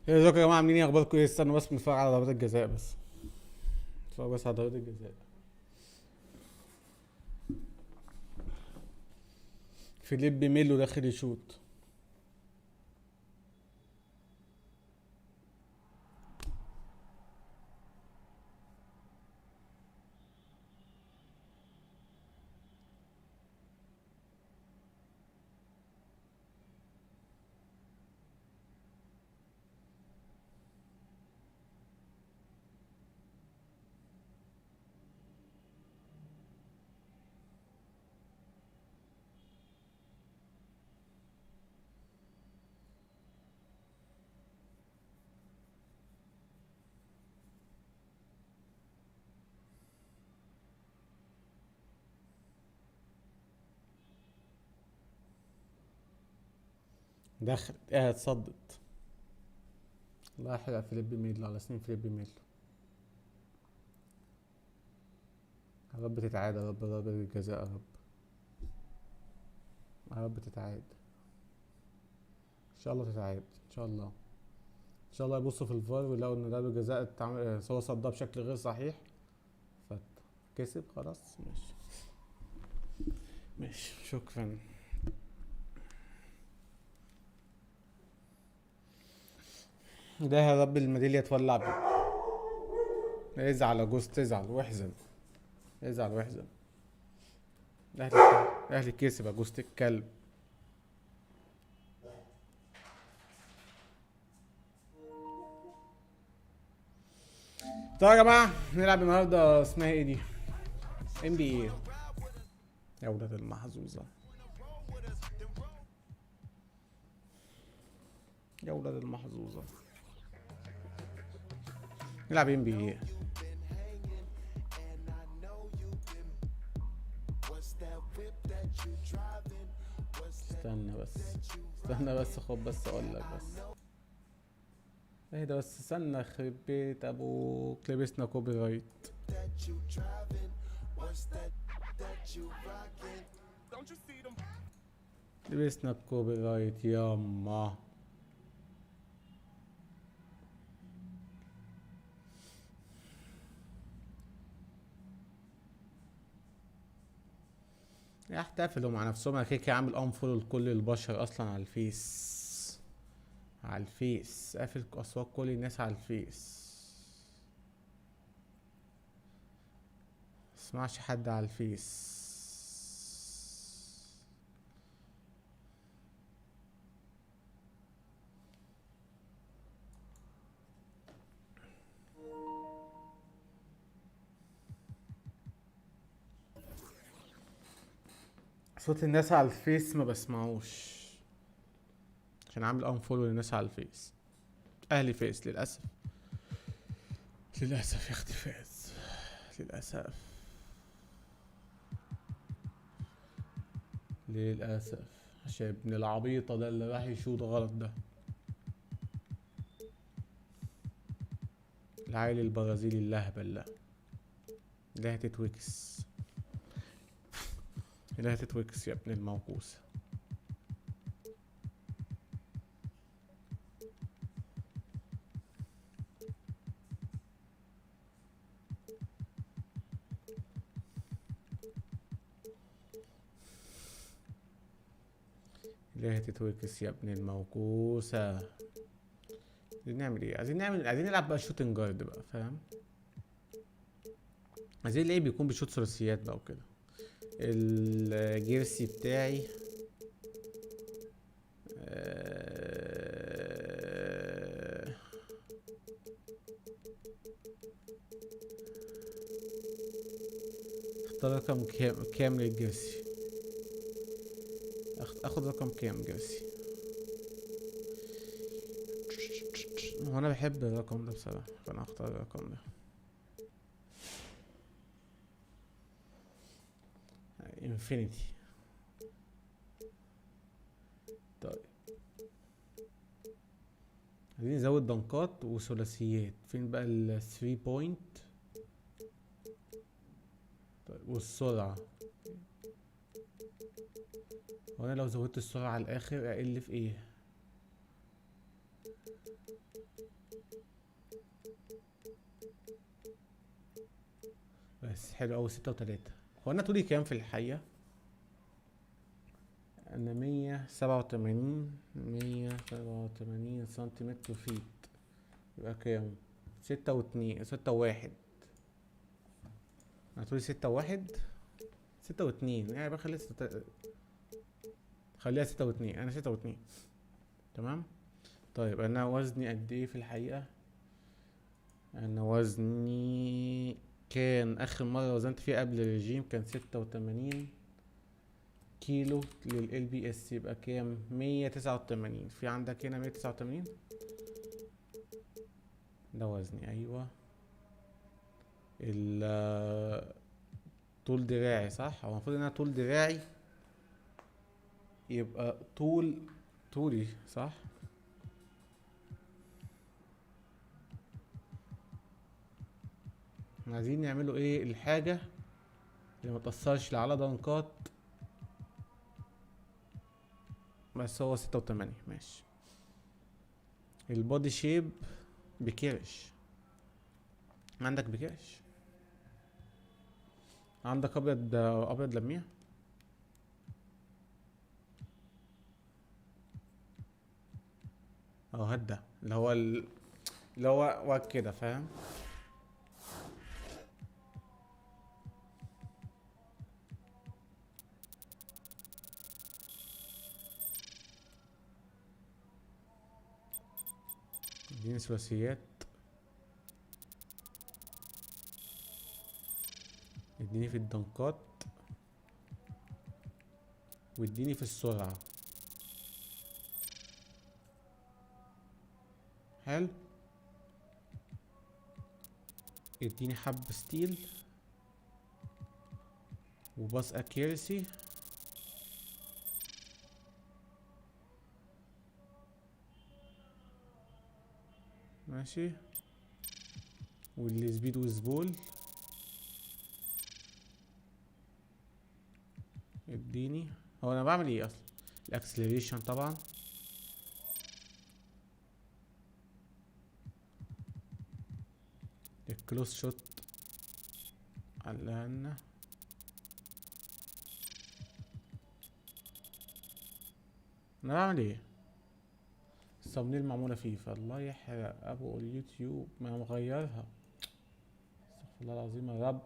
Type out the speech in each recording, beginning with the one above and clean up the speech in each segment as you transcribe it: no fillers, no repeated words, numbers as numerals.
ازيكم يا جماعه، عاملين ايه؟ اخباركم ايه؟ استنوا بس بنتفرج على ضربات الجزاء بس. نتفرج بس على ضربات الجزاء. فيليب ميلو داخل يشوط. دخل قاعد صدت. الله يحرق فيليب ميلو على سنين فيليب ميلو. يا رب تتعاد، يا رب ضربة الجزاء، يا رب. يا رب تتعاد. ان شاء الله تتعاد ان شاء الله. ان شاء الله يبصوا في الفار ويلاقوا ان ضربة الجزاء اتعمل، هو صدها بشكل غير صحيح. فكسب خلاص. ماشي ماشي، شكرا. ده يا رب الميدالية تولع بيه. ازعل يا جوز، تزعل واحزن. ازعل واحزن. الاهلي. الاهلي كسب يا جوز الكلب. طيب يا جماعه، نلعب النهارده اسمها ايه دي؟ ام بي اي. يا ولاد المحظوظه، يا ولاد المحظوظه. نلعب ام بي اي. استنى بس، استنى بس، خد بس اقول لك بس. ايه ده بس؟ استنى، يخرب بيت ابوك، لبسنا كوبي رايت. لبسنا الكوبي رايت ياما. يحتفلوا مع نفسهم. انا كده عامل انفولو لكل البشر اصلا على الفيس. على الفيس قافل اصوات كل الناس على الفيس. مسمعش حد على الفيس. صوت الناس على الفيس ما بسمعوش، عشان عامل انفولو للناس على الفيس. اهلي فيس للاسف. للاسف يا اختي فاز. للاسف. للاسف. عشان ابن العبيطه ده اللي راح يشوط غلط ده. العيل البرازيلي اللهبل ده. لا هتتوكس. لا هتتوكس يا ابن الموقوس. لا هتتوكس يا ابن الموقوسة. عايزين نعمل ايه؟ عايزين نلعب بقى شوتنج جارد بقى، فاهم؟ عايزين لعيب بيكون بيشوط ثلاثيات بقى وكده. الجيرسي بتاعي اختار رقم كام للجيرسي؟ اخد رقم كام جيرسي؟ هو انا بحب الرقم ده بصراحة، فانا اختار الرقم ده. انفينيتي. طيب، عايزين نزود دنكات وثلاثيات. فين بقى ال 3 بوينت؟ طيب، والسرعة. وانا لو زودت السرعة على الاخر اقل في ايه؟ حلو اوي، 6 و3. هو انا طولي كام في الحقيقة؟ انا 187 سنتيمتر فيت. يبقى كام؟ 6 و2 6 و1. انا طولي 6 و1 6 و2 يعني بقى خليها 6 و2. انا 6 و2. تمام. طيب انا وزني قد ايه في الحقيقة؟ انا وزني كان اخر مرة وزنت فيها قبل الرجيم كان 86 كيلو لل بي اس. يبقى كام؟ 189. في عندك هنا 189. ده وزني، ايوه. طول دراعي صح؟ هو المفروض ان انا طول دراعي يبقى طولي صح؟ عايزين نعمله ايه الحاجة اللي متأثرش لا على دنكات. بس هو 6 و8 ماشي. البودي شيب بكرش. عندك بكرش؟ عندك ابيض لميع؟ اهو هات ده اللي هو واد كده، فاهم؟ اديني ثلاثيات. اديني في الدنكات واديني في السرعة. حلو. اديني حب ستيل وباس اكيرسي. ماشي. والسبيد وزبول. اديني. هو انا بعمل ايه اصلا؟ الاكسلريشن طبعا. الكلوز شوت علقنا. انا بعمل ايه؟ الثمنيل معمولة فيه، فالله يحرق ابو اليوتيوب ما مغيرها. استغفر الله العظيم يا رب.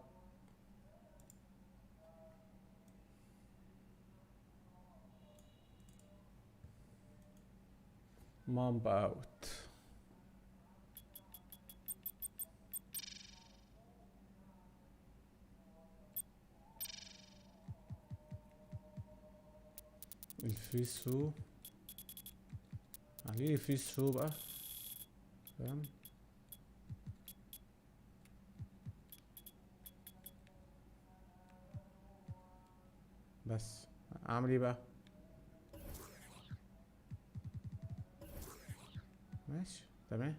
مامب اوت. الفري ثرو. عليه الفري ثرو بقى، فاهم؟ بس اعمل ايه بقى؟ ماشي تمام.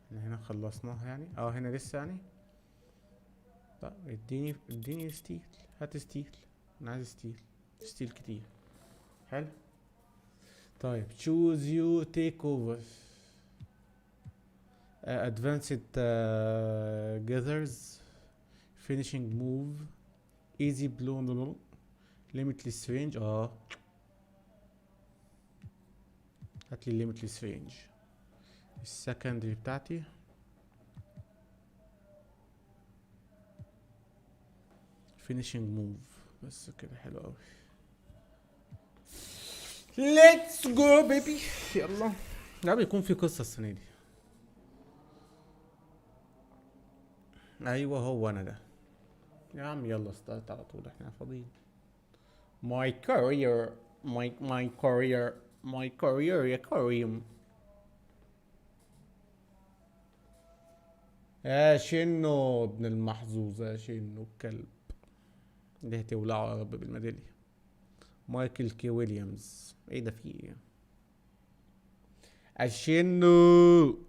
احنا هنا خلصناها يعني، هنا لسه يعني. طب اديني ستيل. هات ستيل. انا عايز ستيل كتير. حلو. طيب choose you take over. Advanced gathers. Finishing move. Easy blow. Limitless range. هاتلي limitless range. السكندري بتاعتي. finishing move. بس كده حلو اوي. let's go baby. يلا. لا بيكون في قصة السنة دي. ايوه هو انا ده. يا عم يلا ستارت على طول، احنا فاضيين. my career. my career. my career يا كريم. يا شنو ابن المحظوظ، يا شنو الكلب. ده هتولعه يا رب بالميدالية. مايكل كي ويليامز. ايه ده في ايه؟ الشنو.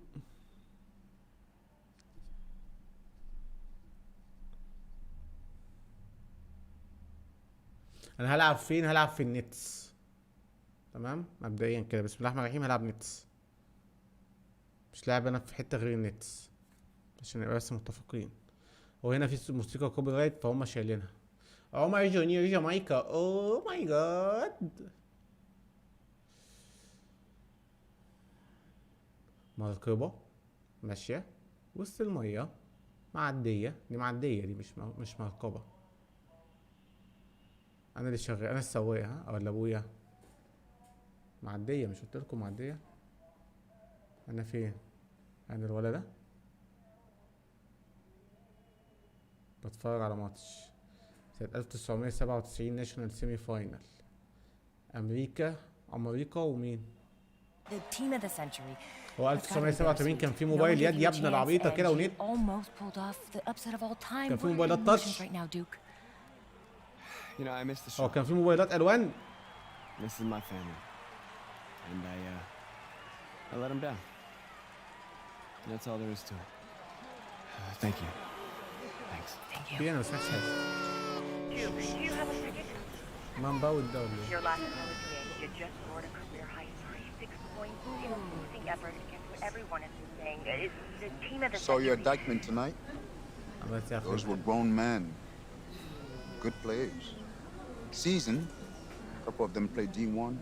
انا هلعب فين؟ هلعب في النتس. تمام مبدئيا كده بسم الله الرحمن الرحيم هلعب نتس، مش لاعب انا في حته غير النتس عشان نبقى بس متفقين. وهنا في موسيقى كوبي رايت فهم شايلينها. عمر جونيور جامايكا، اوه ماي جاد. مركبة ماشية وسط المية، معدية، دي معدية دي مش مركبة. انا اللي شغال، انا السواق ها ولا ابويا؟ معدية، مش قلتلكم معدية؟ انا فين؟ انا الولد ده بتفرج على ماتش سنة 1997 ناشونال سيمي فاينل، امريكا ومين؟ هو 1987 كان في موبايل يد يا ابن العبيطة كده ونت، كان في موبايلات تاتش. هو كان في موبايلات الوان. This is my family, and I let them down. That's all there is to it. Thank you. Thanks. في انا مسمعتش حاجة. ما مبود ده ولا ايه؟ Your last college game, you just scored a career high 36 points in a losing effort against what everyone has been saying. It's the team of the Saw your indictment tonight. بس يا Those اخي were grown men, good players. Season, a couple of them played D1.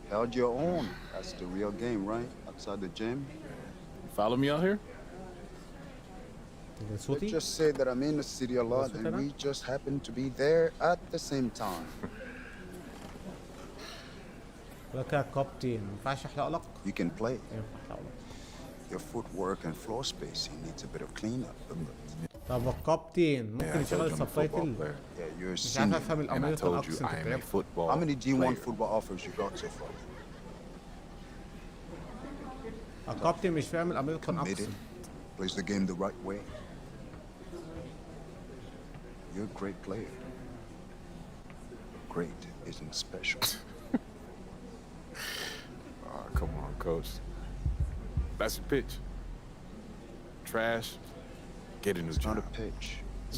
Held your own. That's the real game, right? Outside the gym. Follow me out here? Let's صوتي just say that I'm in the city a lot, and we just happen to be there at the same time. لك يا كابتن ما ينفعش احلق لك؟ You can play. ينفع احلق لك. Your footwork and floor spacing needs a bit of cleanup. طب الكابتن ممكن يشغل السبتايتل؟ Yeah, you're a مش عارف senior. افهم And I الامريكان told you اكسنت I am a بتاعتك. football How many D1 player. football offers you got so far? الكابتن مش فاهم الامريكان Committed. اكسنت. Plays the game the right way. You're a great player. Great isn't special. Oh, come on, coach. That's a pitch. Trash. Get a new It's not job. a pitch.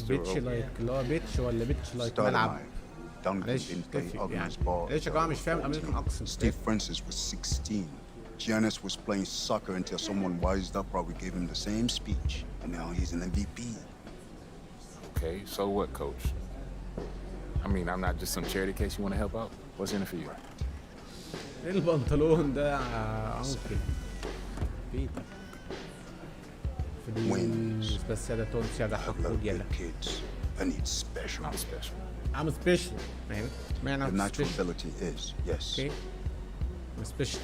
بيتش لايك اللي هو بيتش ولا بيتش لايك Start ملعب؟ line. Duncan معلش didn't play تفرق يعني. organized ball. ليش يا جماعه مش فاهم الامريكان اكسنت؟ Steve Francis was 16. Giannis was playing soccer until someone wised up, probably gave him the same speech, and now he's an MVP. Okay, so what, coach? I mean, I'm not just some charity case you want to help out. What's in it for you? ايه البنطلون ده يا انكل؟ بيتر فلوس بس يا ده تونس يا ده I love حقود يلا. good kids. I need special. Not special. I'm special man. Man Your I'm natural special. ability is, yes. Okay. I'm special.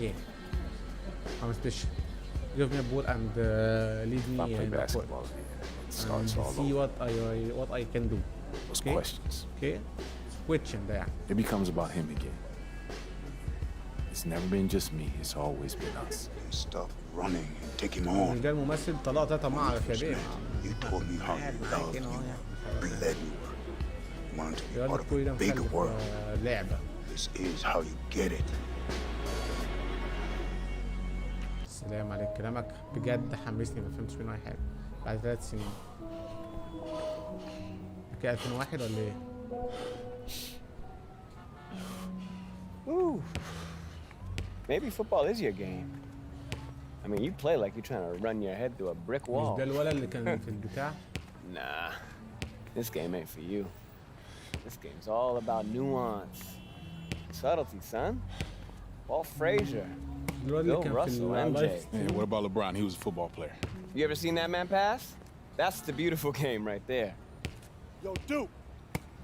Yeah. I'm special. Give me a ball and leave me If I play in the court basketball, it and starts all see over. what I can do. Those okay. questions. Okay. Question ده يعني. It becomes about him again. It's never been just me. It's always been us. Stop running and take him من on. جاي الممثل طلع تلاته مع الفيديو. You told me how you loved me. You led me. You wanted to be يقول part لك of كل ده a big مخلف world. لعبة. This is how you get it. السلام عليك، كلامك بجد حمسني ما فهمتش منه اي حاجة. بعد 3 سنين. كده 2001 ولا ايه؟ Ooh. Maybe football is your game. I mean, you play like you're trying to run your head through a brick مش wall. ده الولد اللي كان في البتاع؟ Nah, this game ain't for you. This game's all about nuance. Subtlety, son. Paul Frazier. الولد اللي Bill كان في Russell, MJ. اللايف. Yeah, what about LeBron? He was a football player. You ever seen that man pass? That's the beautiful game right there. Yo, Duke,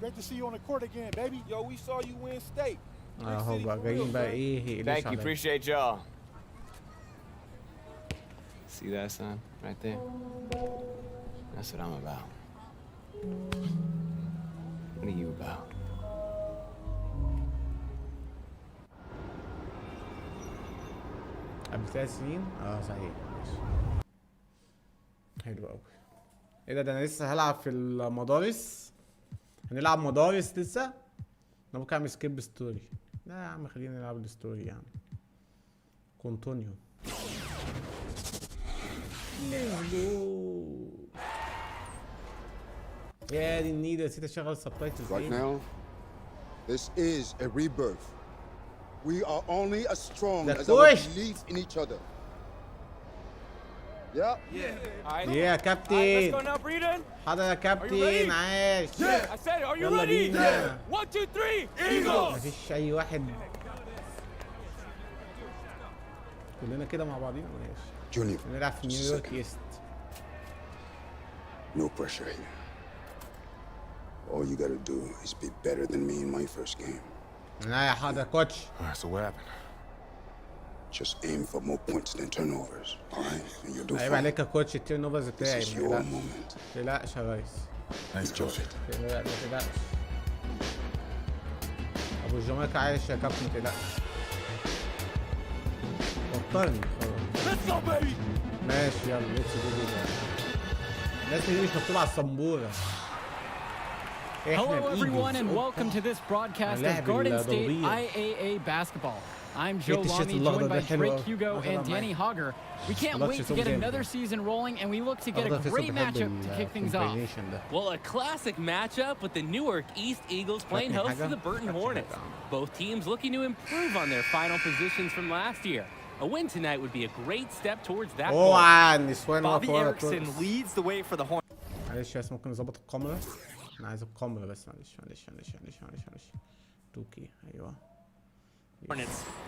great to see you on the court again, baby. Yo, we saw you win state. اهو بقى جايين بقى ايه يقلش Thank you, عليا. appreciate y'all. See that, son? Right there? That's what I'm about. What are you about? قبل 3 سنين؟ صحيح ماشي. حلو قوي. ايه ده انا لسه هلعب في المدارس؟ هنلعب مدارس لسه؟ انا ممكن اعمل سكيب ستوري. لا يا عم خلينا نلعب الستوري يا عم. كونتونيو. ليتس جو. يا دي النيلة نسيت اشغل السبتايتلز. Right now, This is a rebirth. We are only as strong That's as our push. belief in each other. Yeah. All right. يا Let's كابتن go now, Breeden. حاضر يا ready? كابتن عاش I said it. Are you يلا ready? بينا 1, 2, 3. Eagles. مفيش اي واحد كلنا كده مع بعضينا ماشي Junior. نلعب في نيويورك ايست No pressure here. All you gotta do is be better than me in my first game. لا يا حاضر كوتش All right, so what happened? Just aim for more points than turnovers. All right? And you'll do عيب fine. عليك يا كوتش التيرن اوفرز This بتاعي is ما your تقلقش moment. ما تقلقش يا ريس Thanks, coach. ما تقلقش ابو الجمايكا عايش يا كابتن ما تقلقش وترني خلاص Let's go, baby. ماشي يلا ليتس جو كده الناس دي مش مكتوبه على السبوره Hello, everyone, and welcome to this broadcast of Garden State IAA basketball. I'm Joe Lamy, joined by Drake Hugo and Danny Hogger. We can't wait to get another season rolling, and we look to get a great matchup to kick things off. Well, a classic matchup with the Newark East Eagles playing host to the Burton Hornets. Both teams looking to improve on their final positions from last year. A win tonight would be a great step towards that goal. اوعى النسوان Bobby واقفه Erickson leads the way for the Hornets. معلش بس ممكن نظبط الكاميرا انا عايز الكاميرا بس معلش 2K ايوه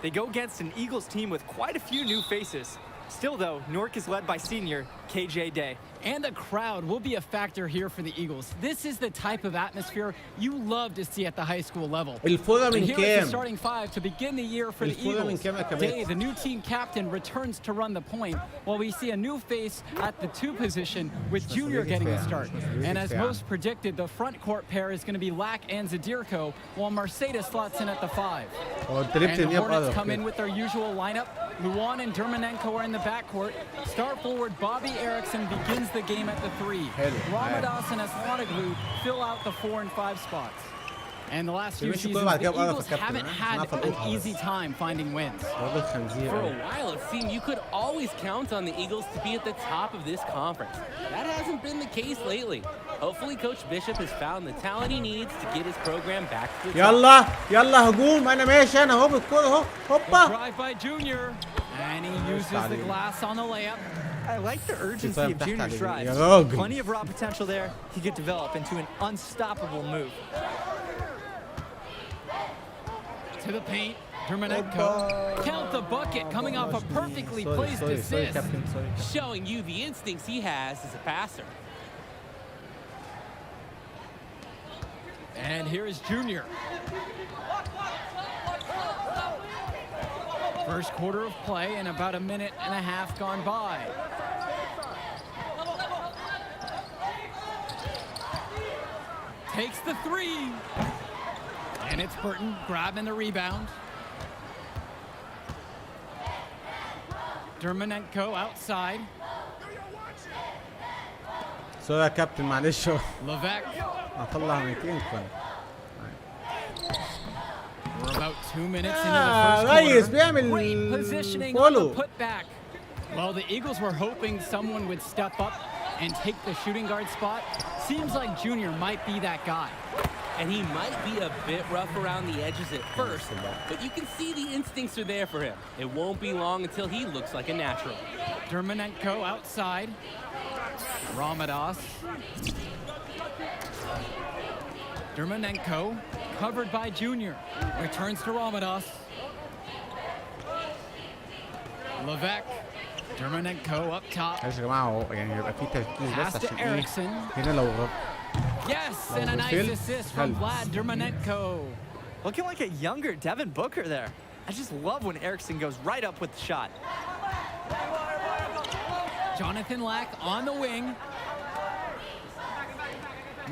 They go against an Eagles team with quite a few new faces. Still, though, Newark is led by senior KJ Day. And the crowd will be a factor here for the Eagles. This is the type of atmosphere you love to see at the high school level. الفورة And من here is the كام؟ starting five to begin the year for the الفورة من Eagles. كام يا كابتن؟ Day, the new team captain, returns to run the point, while we see a new face at the 2 position with Junior getting the start. And as most predicted, the front court pair is going to be Lack and Zadirko, while Mercedes slots in at the 5. هو انت ليه And the بتنيها Hornets بقرف come in كده؟ with their usual lineup. Luan and Dermanenko are in the backcourt. Star forward Bobby Erickson begins the game at the 3. Ramadas and Aslanoglu fill out the 4 and 5 spots. And the last few seasons, the Eagles haven't had an easy time finding wins. راجل خنزير For a أوي. while, it seemed you could always count on the Eagles to be at the top of this conference. That hasn't been the case lately. Hopefully, Coach Bishop has found the talent he needs to get his program back to the top. يلا يلا هجوم انا ماشي انا اهو بالكوره اهو هوبا Drive by Junior, and he uses the glass on the layup. I like the urgency of Junior's drive. يا راجل. Plenty of raw potential there. He could develop into an unstoppable move. To the paint, Dermanenko. Count the bucket coming off a perfectly placed assist. Showing you the instincts he has as a passer. And here is Junior. First quarter of play and about a minute and a half gone by. Takes the 3. And it's Burton grabbing the rebound. Dermanenko outside. سوري يا كابتن معلش Levesque. هطلع 200 كمان We're about 2 minutes into the first ريس quarter. بيعمل Great positioning on فولو the putback. Well, the Eagles were hoping someone would step up and take the shooting guard spot. Seems like Junior might be that guy. And he might be a bit rough around the edges at first, but you can see the instincts are there for him. It won't be long until he looks like a natural. Dermanenko outside. Ramadas. Dermanenko covered by Junior. Returns to Ramadas. Levesque. Dermanenko up top. معلش يا جماعه هو يعني يبقى في تركيز Pass بس to عشان ايه Erickson. هنا لو Yes, and a nice assist from Vlad Dermanenko. Looking like a younger Devin Booker there. I just love when Erickson goes right up with the shot. Jonathan Lack on the wing.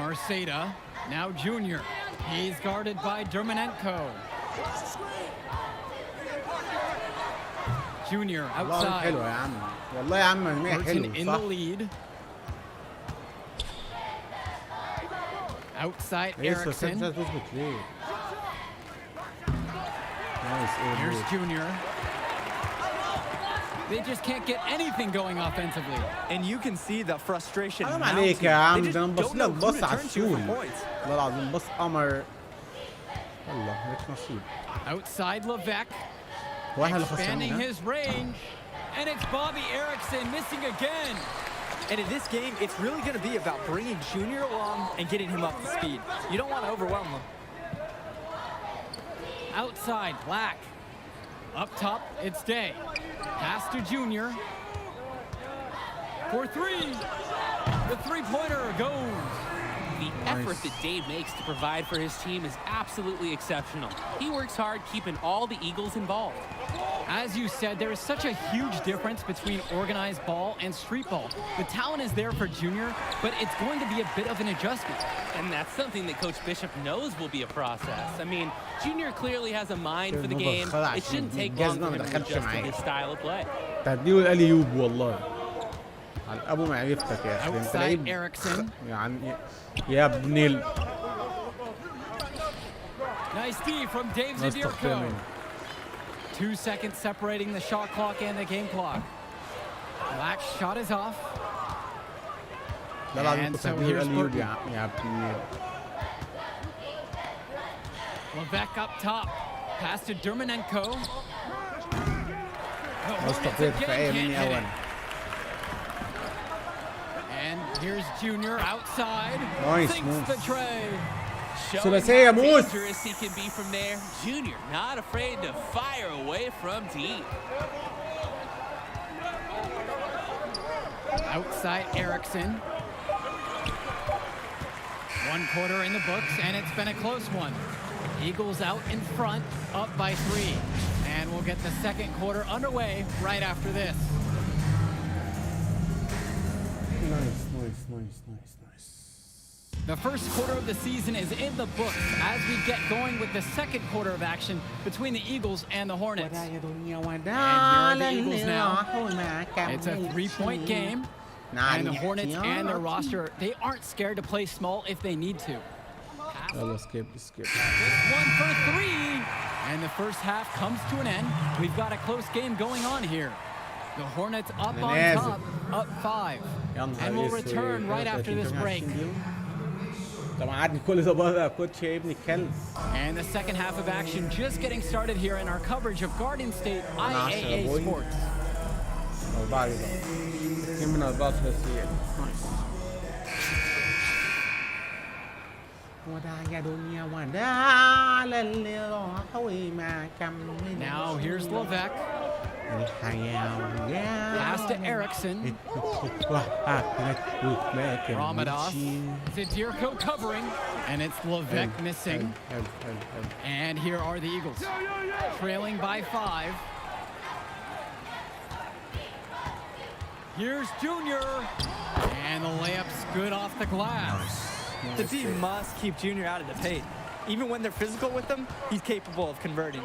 Marceda, now Junior. He's guarded by Dermanenko. Junior والله outside. حلوه يا عم والله يا عم هي Burton حلوه in صح the lead. Outside ايه السوسات Erickson. مش عايز تظبط ليه نايس Here's ايه Junior. They just can't get anything going offensively. And you can see the frustration حرام mounting. عليك يا عم They just ده انا don't مبص know لك who بص to على turn to for السوري points. والله العظيم بص قمر يلا لك نصيب. Outside Levesque. هو احنا اللي Expanding خسرنا. his range. And it's Bobby Erickson missing again. And in this game, it's really going to be about bringing Junior along and getting him up to speed. You don't want to overwhelm him. Outside, Black. Up top, it's Day. Pass to Junior. For three. The three-pointer goes. The effort that Dave makes to provide for his team is absolutely exceptional. He works hard keeping all the Eagles involved. As you said, there is such a huge difference between organized ball and street ball. The talent is there for Junior, but it's going to be a bit of an adjustment. And that's something that Coach Bishop knows will be a process. I mean, Junior clearly has a mind for the game. It shouldn't take long for him to adjust to his style of play. تديه الاليوب والله. على ابو معرفتك يا اخي. انت Outside لعيب Erickson. يعني يا ابن ال. Nice D from Dave Zadirko. 2 seconds separating the shot clock and the game clock. Black's shot is off. And so here's Burton. يا ابن ال. Levesque up top. Pass to Dermanenko. The Hornets again can't hit it. And here's Junior outside. Nice Sinks move. the tray. Showing ثلاثية how موس. dangerous he can be from there. Junior not afraid to fire away from deep. Outside Erickson. 1 quarter in the books, and it's been a close one. Eagles out in front, up by 3. And we'll get the second quarter underway right after this. Nice. The first quarter of the season is in the books as we get going with the second quarter of action between the Eagles and the Hornets. And here are the Eagles now. It's a 3-point game. And the Hornets and their roster, they aren't scared to play small if they need to. يلا skip. This one for 3. And the first half comes to an end. We've got a close game going on here. The Hornets up on top, up 5. And we'll return right after this break. طبعا قعدني كل ده بره يا كوتش يا ابن الكلب. And the second half of action just getting started here in our coverage of Garden State IAA Sports. 4 رباط. 2 من 4 ثلاثيات. Now here's Levesque. Pass to Erickson. Ramadas. Zadirko covering. And it's Levesque missing. And here are the Eagles. Trailing by 5. Here's Junior. And the layup's good off the glass. The team must keep Junior out of the paint. Even when they're physical with him, he's capable of converting.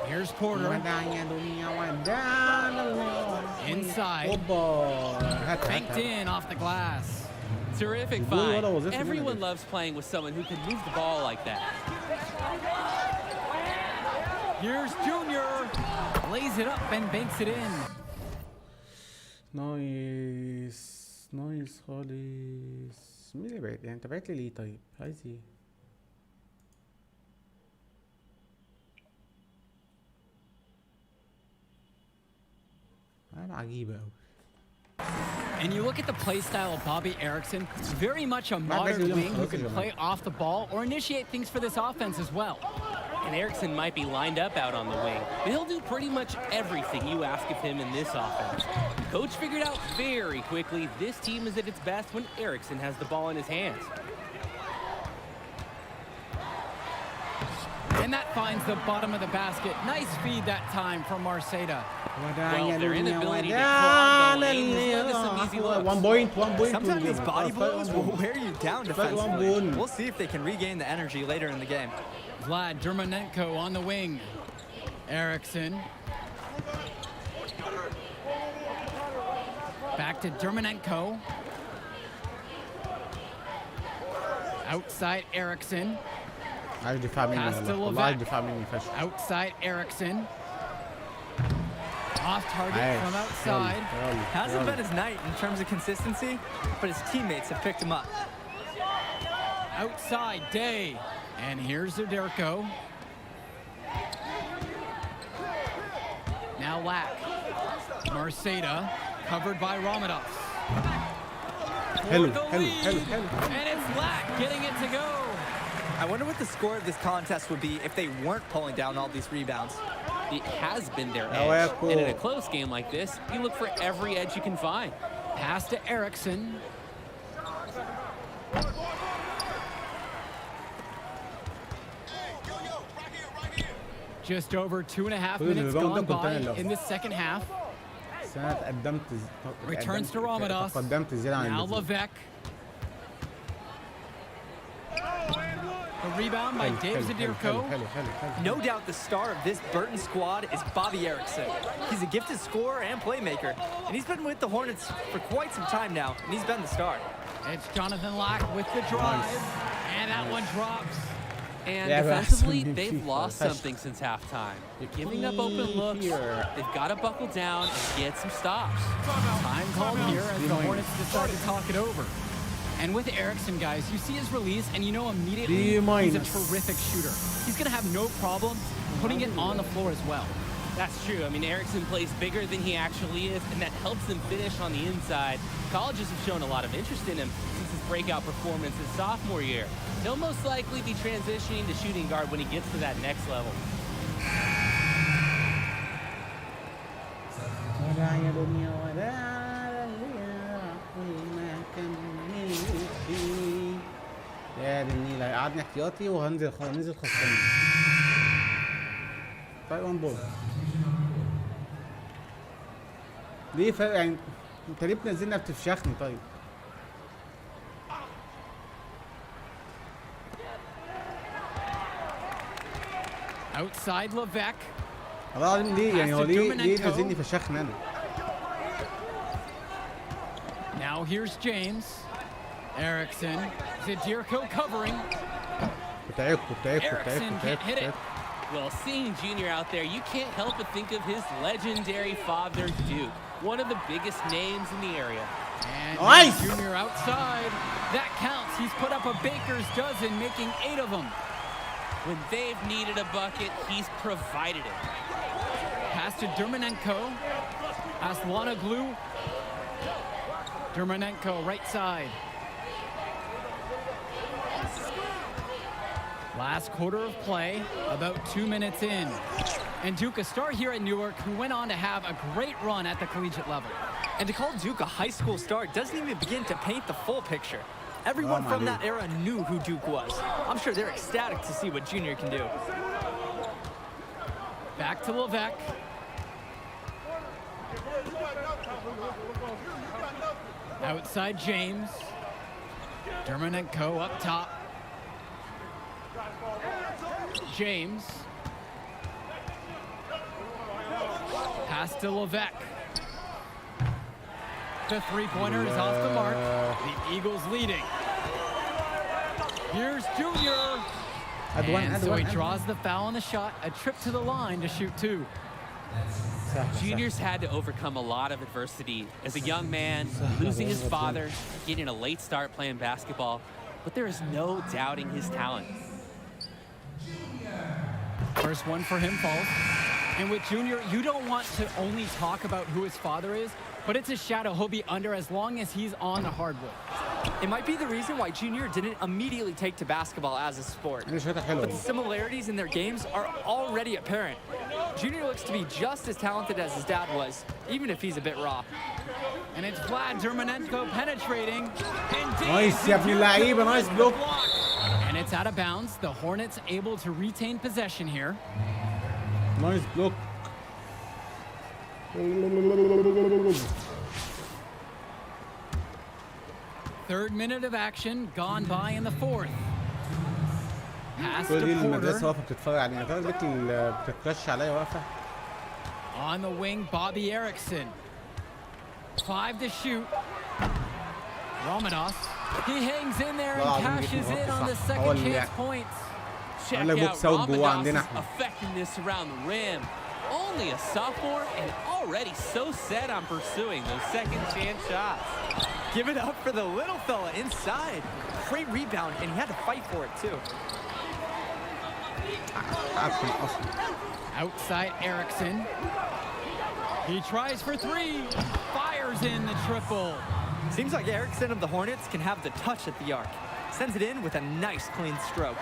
Here's Porter. Inside. Banked in off the glass. Terrific find. Everyone loves playing with someone who can move the ball like that. Here's Junior. Lays it up and banks it in. نايس خالص. مين اللي بعت؟ يعني انت بعت لي ليه طيب؟ عايز ايه؟ حاجة عجيبة أوي. And you look at the play style of Bobby Erickson, very much a modern wing who can play off the ball or initiate things for this offense as well. And Erickson might be lined up out on the wing, but he'll do pretty much everything you ask of him in this offense. Coach figured out very quickly this team is at its best when Erickson has the ball in his hands. And that finds the bottom of the basket. Nice feed that time from Marceda. Well, their inability to clog the lane has led to some easy looks. 1 point. Sometimes these body blows will wear you down defensively. We'll see if they can regain the energy later in the game. Vlad Dermanenko on the wing. Erickson. Back to Dermanenko. Outside Erickson. عايز دفاع مني والله عايز دفاع مني فشخ. Outside Erickson. Off target from outside. Hasn't been his night in terms of consistency, but his teammates have picked him up. Outside Day. And here's Zderko. Now Lack. Marceda covered by Ramadas. حلو For the حلو lead. حلو حلو. And it's Lack getting it to go. I wonder what the score of this contest would be if they weren't pulling down all these rebounds. It has been their Oh, edge. yeah, cool. And in a close game like this, you look for every edge you can find. Pass to Erickson. Just over 2.5 minutes gone by in the second half. بس انا اتقدمت Returns to Ramadas. تقدمت زياده عن Now اللزوم. Levesque. A rebound by حلو Dave حلو حلو Zderko. حلو حلو حلو. No doubt the star of this Burton squad is Bobby Erickson. He's a gifted scorer and playmaker, and he's been with the Hornets for quite some time now, and he's been the star. It's Jonathan Lack with the drive. And that one drops. And Yeah, but defensively, that's they've FIFA. lost That's- something since halftime. You're giving up open looks. They've got to buckle down and get some stops. Time called here as the Hornets decide to talk it over. And with Erickson, guys, you see his release and you know immediately he's a terrific shooter. He's going to have no problem putting it on the floor as well. That's true. I mean, Erickson plays bigger than he actually is, and that helps him finish on the inside. Colleges have shown a lot of interest in him since his breakout performance his sophomore year. He'll most likely be transitioning to shooting guard when he gets to that next level. يا دي النيل هيقعدني احتياطي وهنزل ننزل خسران. طيب 1 بول. ليه فرق يعني انت ليه بتنزلنا بتفشخني طيب؟ Outside Levesque. والله العظيم ليه يعني هو Pass to ليه Dominenko. نازلني فشخني انا؟ Now here's James. Erickson. Zderko covering. Erickson can't hit it. Well, seeing Junior out there, you can't help but think of his legendary father, Duke, one of the biggest names in the area. And Nice! Junior outside. That counts. He's put up a baker's dozen, making 8 of them. When they've needed a bucket, he's provided it. Pass to Dermanenko. Aslanoglu. Dermanenko, right side. Last quarter of play, about 2 minutes in. And Duke, a star here at Newark, who went on to have a great run at the collegiate level. And to call Duke a high school star doesn't even begin to paint the full picture. Everyone from that era knew who Duke was. I'm sure they're ecstatic to see what Junior can do. Back to Levesque. Outside James. Dermanenko up top. James. Pass to Levesque. The three-pointer is off the mark. The Eagles leading. Here's Junior. And so he draws the foul on the shot. A trip to the line to shoot 2. Junior's had to overcome a lot of adversity as a young man, losing his father, getting a late start playing basketball, but there is no doubting his talent. First one for him falls. And with Junior, you don't want to only talk about who his father is, but it's a shadow he'll be under as long as he's on the hardwood. It might be the reason why Junior didn't immediately take to basketball as a sport. But the similarities in their games are already apparent. Junior looks to be just as talented as his dad was, even if he's a bit raw. And it's Vlad Dermanenko penetrating. Nice يا ابن اللعيبة, nice block. And it's out of bounds. The Hornets able to retain possession here. Nice block. Third minute of action gone by in the fourth. Pass كل دي to المدرسة Porter. واقفة بتتفرج علينا. ترى البنت اللي بتتكرش عليا واقفة. On the wing, Bobby Erickson. 5 to shoot. Ramadas. He hangs in there and cashes in on the second chance points. Check قال لك out بوكس اوت جوه عندنا Ramadas' احنا. effectiveness around the rim. Only a sophomore and already so set on pursuing those second chance shots. Give it up for the little fella inside. Great rebound, and he had to fight for it too. Outside Erickson. He tries for three. Fires in the triple. Seems like Erickson of the Hornets can have the touch at the arc. Sends it in with a nice clean stroke.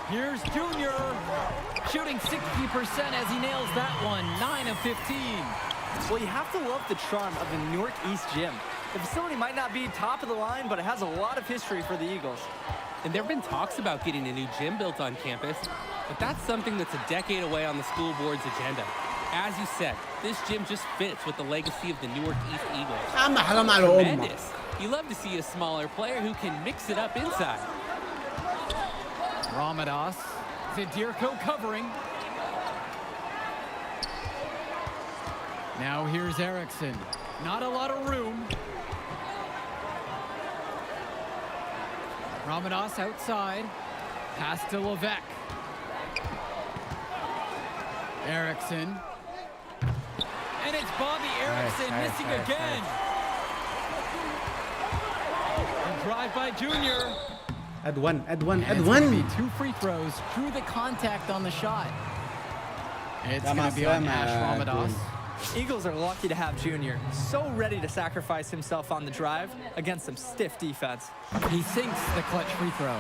Here's Junior. Shooting 60% as he nails that one. 9 of 15. Well, you have to love the charm of the Newark East Gym. The facility might not be top of the line, but it has a lot of history for the Eagles. And there have been talks about getting a new gym built on campus, but that's something that's a decade away on the school board's agenda. As you said, this gym just fits with the legacy of the Newark East Eagles. Tremendous. You love to see a smaller player who can mix it up inside. Ramadas. Zadirko covering. Now here's Erickson. Not a lot of room. Ramadas outside. Pass to Levesque. Erickson. And it's Bobby Erickson missing again. A drive by Junior. Add one. It's going to be 2 free throws. Drew the contact on the shot. It's going to be on Ash Ramadas. Eagles are lucky to have Junior. So ready to sacrifice himself on the drive against some stiff defense. He sinks the clutch free throw.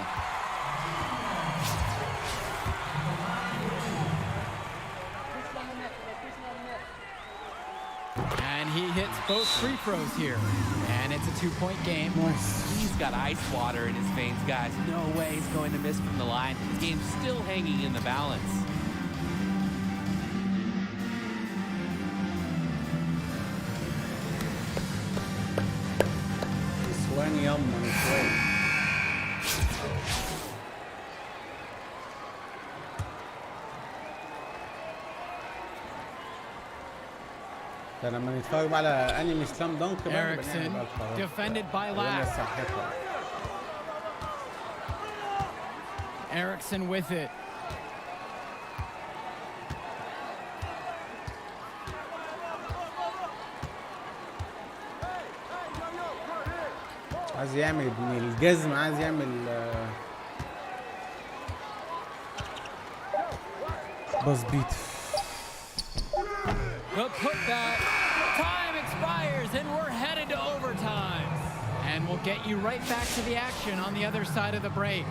And he hits both free throws here. And it's a 2-point game. He's got ice water in his veins, guys. No way he's going to miss from the line. His game's still hanging in the balance. ده لما نتفرج بقى على انمي سلام دانك بقى Erickson defended by Lack. Erickson with it. عايز يعمل ابن الجزم، عايز يعمل بسبيط. The putback. Time expires and we're headed to overtime. And we'll get you right back to the action on the other side of the break.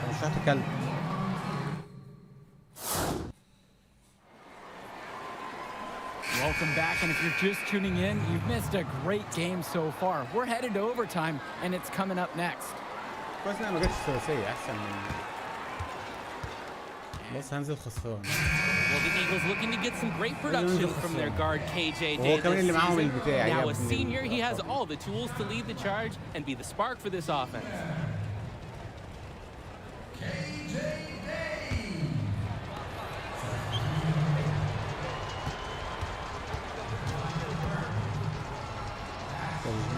مش هتكلم. Welcome back, and if you're just tuning in, you've missed a great game so far. We're headed to overtime, and it's coming up next. كويس إن أنا ما جبتش الثلاثية أحسن من بص هنزل خسران. Well, the Eagles looking to get some great production from their guard KJ Day this season. Now a senior, he has all the tools to lead the charge and be the spark for this offense.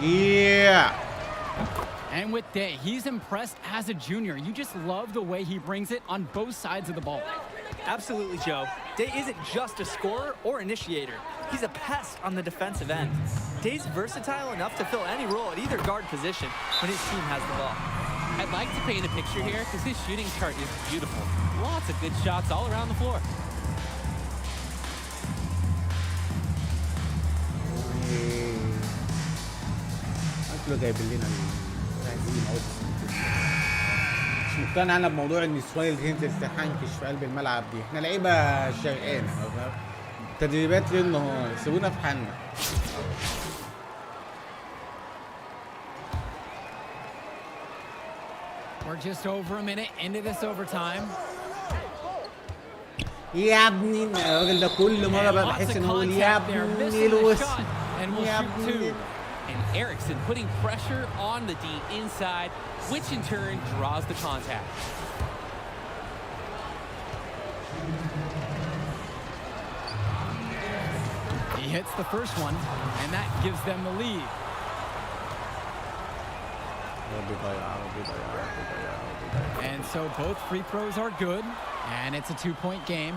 Yeah. And with Day, he's impressed as a junior. You just love the way he brings it on both sides of the ball. Absolutely, Joe. Day isn't just a scorer or initiator. He's a pest on the defensive end. Day's versatile enough to fill any role at either guard position when his team has the ball. I'd like to paint a picture here because his shooting chart is beautiful. Lots of good shots all around the floor. أكله جايب لنا مش مقتنع انا بموضوع ان النسوان اللي تنزل تحنكش في قلب الملعب دي. احنا لعيبه شرقانه تدريبات ليل نهار، سيبونا في حالنا. We're just over a minute into this overtime. يا ابني الراجل ده كل مره بقى بحس ان هو يا ابني الوسط يا ابني. And Erickson putting pressure on the D inside, which in turn draws the contact. He hits the first one, and that gives them the lead. And so both free throws are good, and it's a 2-point game.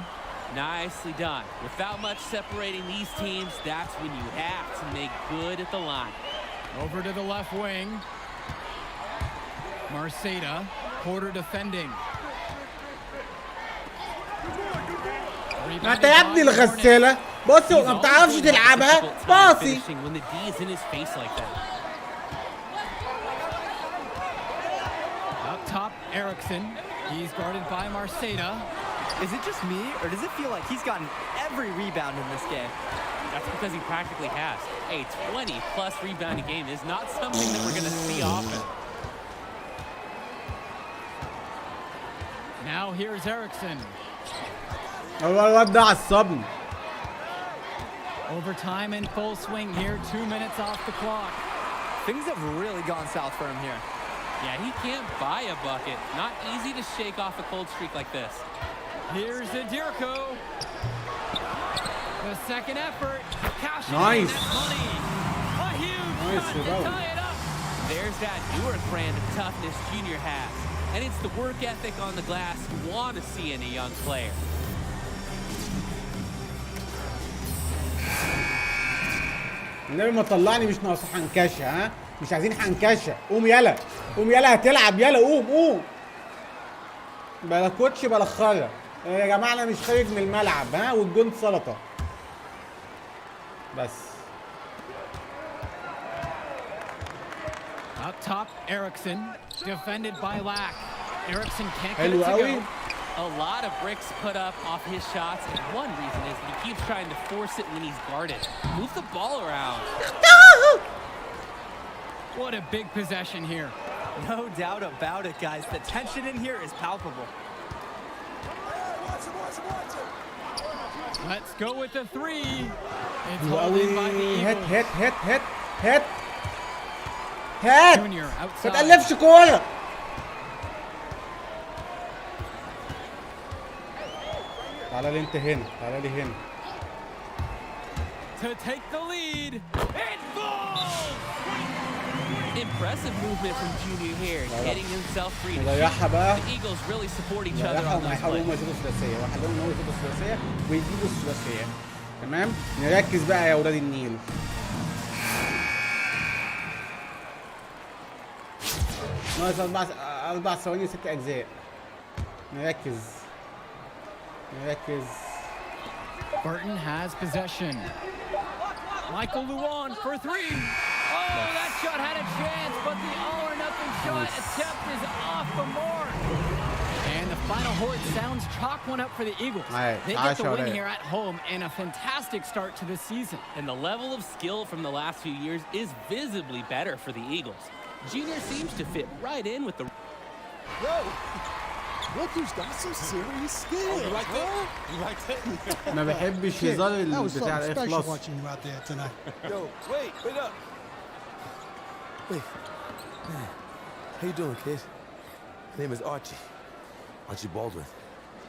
Nicely done. Without much separating these teams, that's when you have to make good at the line. Over to the left wing. Marceda, Porter defending. ما انت يا ابني الغسالة بص ما بتعرفش تلعبها باصي. Up top, Erickson. He's guarded by Marceda. Is it just me, or does it feel like he's gotten every rebound in this game? That's because he practically has. A 20-plus rebounding game is not something that we're going to see often. Now here's Erickson. الواد ده عصبني. Overtime in full swing here. 2 minutes off the clock. Things have really gone south for him here. Yeah, he can't buy a bucket. Not easy to shake off a cold streak like this. Here's Adirko. The second effort. Nice. Money. A huge shot to tie it up. There's that Newark brand of toughness Junior has. And it's the work ethic on the glass you want to see in a young player. النبي ما طلعني مش ناقصه حنكشه ها مش عايزين حنكشه. قوم يلا قوم يلا هتلعب يلا قوم بلا كوتش بلا خرا يا جماعه انا مش خارج من الملعب ها والجون سلطه بس. Up top, Erickson, defended by Lack. Erickson can't get حلو it to قوي. go. A lot of bricks put up off his shots, and one reason is he keeps trying to force it when he's guarded. Move the ball around. What a big possession here. No doubt about it, guys. The tension in here is palpable. Let's go with the three. It's hauled in by the Eagles. هات Junior ما outside. تقلبش كوره. تعالى لي انت هنا تعالى لي هنا. To take the lead. It falls! Impressive movement from Junior here, getting himself free to نضيعها بقى. shoot. The Eagles really supporting each other نضيعها on وما those يحاولوا plays. هم يشوطوا الثلاثيه واحد منهم هو يشوط الثلاثيه ويجيبوا الثلاثيه. تمام نركز بقى يا اولاد النيل. ناقص 4 ثواني و6 اجزاء. نركز. Burton has possession. Michael Luan for three. Oh, that shot had a chance, but the all-or-nothing shot attempt is off the mark. And the final horn sounds chalk one up for the Eagles. They get the win here at home and a fantastic start to the season. And the level of skill from the last few years is visibly better for the Eagles. Junior seems to fit right in with the... Yo! Look who's got some serious skills. You like that? You like that? ما بحبش هزار البتاع ده special يخلص. watching you out there tonight. Yo, wait up. Wait. How you doing, kid? My name is Archie. Archie Baldwin.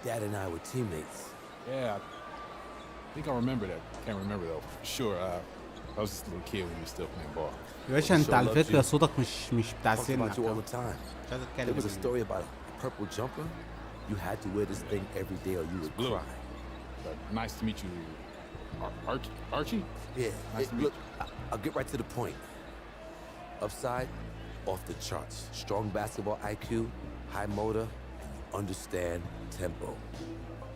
Dad and I were teammates. Yeah, I think I remember that. Can't remember though. For sure. I was just a little kid when you were still playing ball. يا باشا انت على فكره صوتك مش بتاع Talked سنك. about you all the time. There was a story about a purple jumper. You had to wear this thing every day or you would Blue. cry. But nice to meet you, Archie. Yeah. Nice to meet Look, I'll get right to the point. Upside, off the charts. Strong basketball IQ, high motor, and you understand tempo.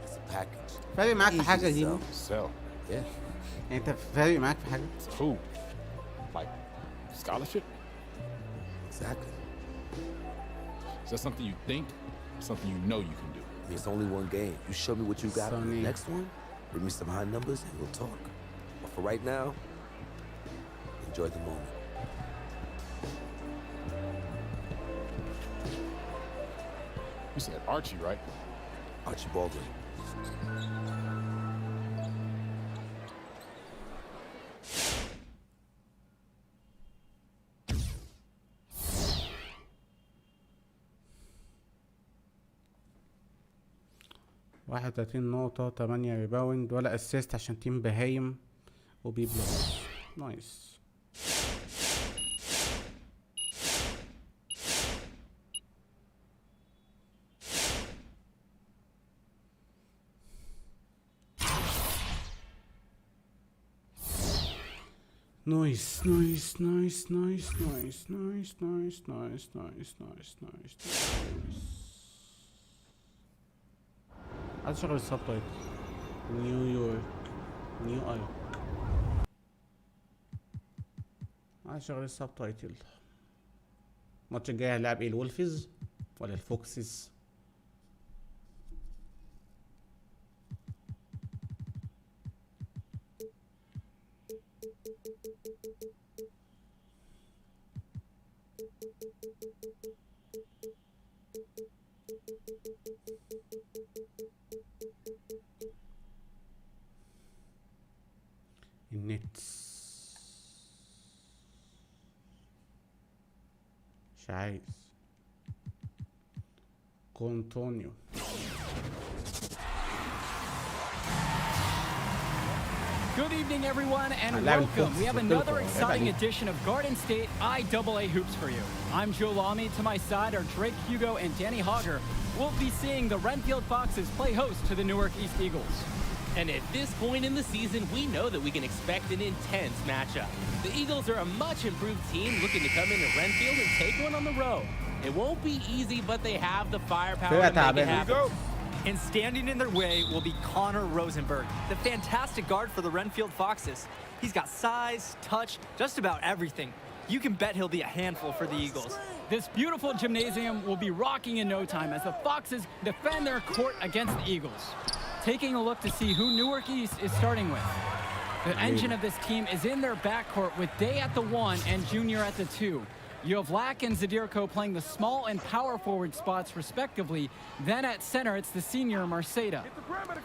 It's a package. فارق معاك في Easy حاجه to دي؟ sell. Sell. Yeah. يعني انت فارق معاك في حاجه؟ Cool. Like scholarship? Exactly. Is that something you think? Or something you know you can do? I mean, it's only one game. You show me what you got. Sonny. The next one, bring me some high numbers and we'll talk. But for right now, enjoy the moment. You said Archie, right? Archie Baldwin. واحد 30 نقطة 8 ريباوند ولا اسيست عشان تيم بهايم وبي بلس. نايس. نايس نايس نايس نايس نايس نايس نايس نايس نايس نايس نايس. عايز اشغل السبتايتل. نيويورك نيو ايورك. عايز اشغل السبتايتل. الماتش الجاي هنلعب ايه؟ الولفز ولا الفوكسز؟ النتس مش عايز. كونتونيو. Good evening, everyone, and welcome. We have another exciting edition of Garden State IAA Hoops for you. I'm Joe Lamy. To my side are Drake Hugo and Danny Hogger. We'll be seeing the Renfield Foxes play host to the Newark East Eagles. And at this point in the season, we know that we can expect an intense matchup. The Eagles are a much improved team looking to come into Renfield and take one on the road. It won't be easy, but they have the firepower to make it happen. And standing in their way will be Connor Rosenberg, the fantastic guard for the Renfield Foxes. He's got size, touch, just about everything. You can bet he'll be a handful for the Eagles. This beautiful gymnasium will be rocking in no time as the Foxes defend their court against the Eagles. Taking a look to see who Newark East is starting with. The engine of this team is in their backcourt with Day at the 1 and Junior at the 2. You have Lack and Zadirko playing the small and power forward spots respectively. Then at center, it's the senior Marceda.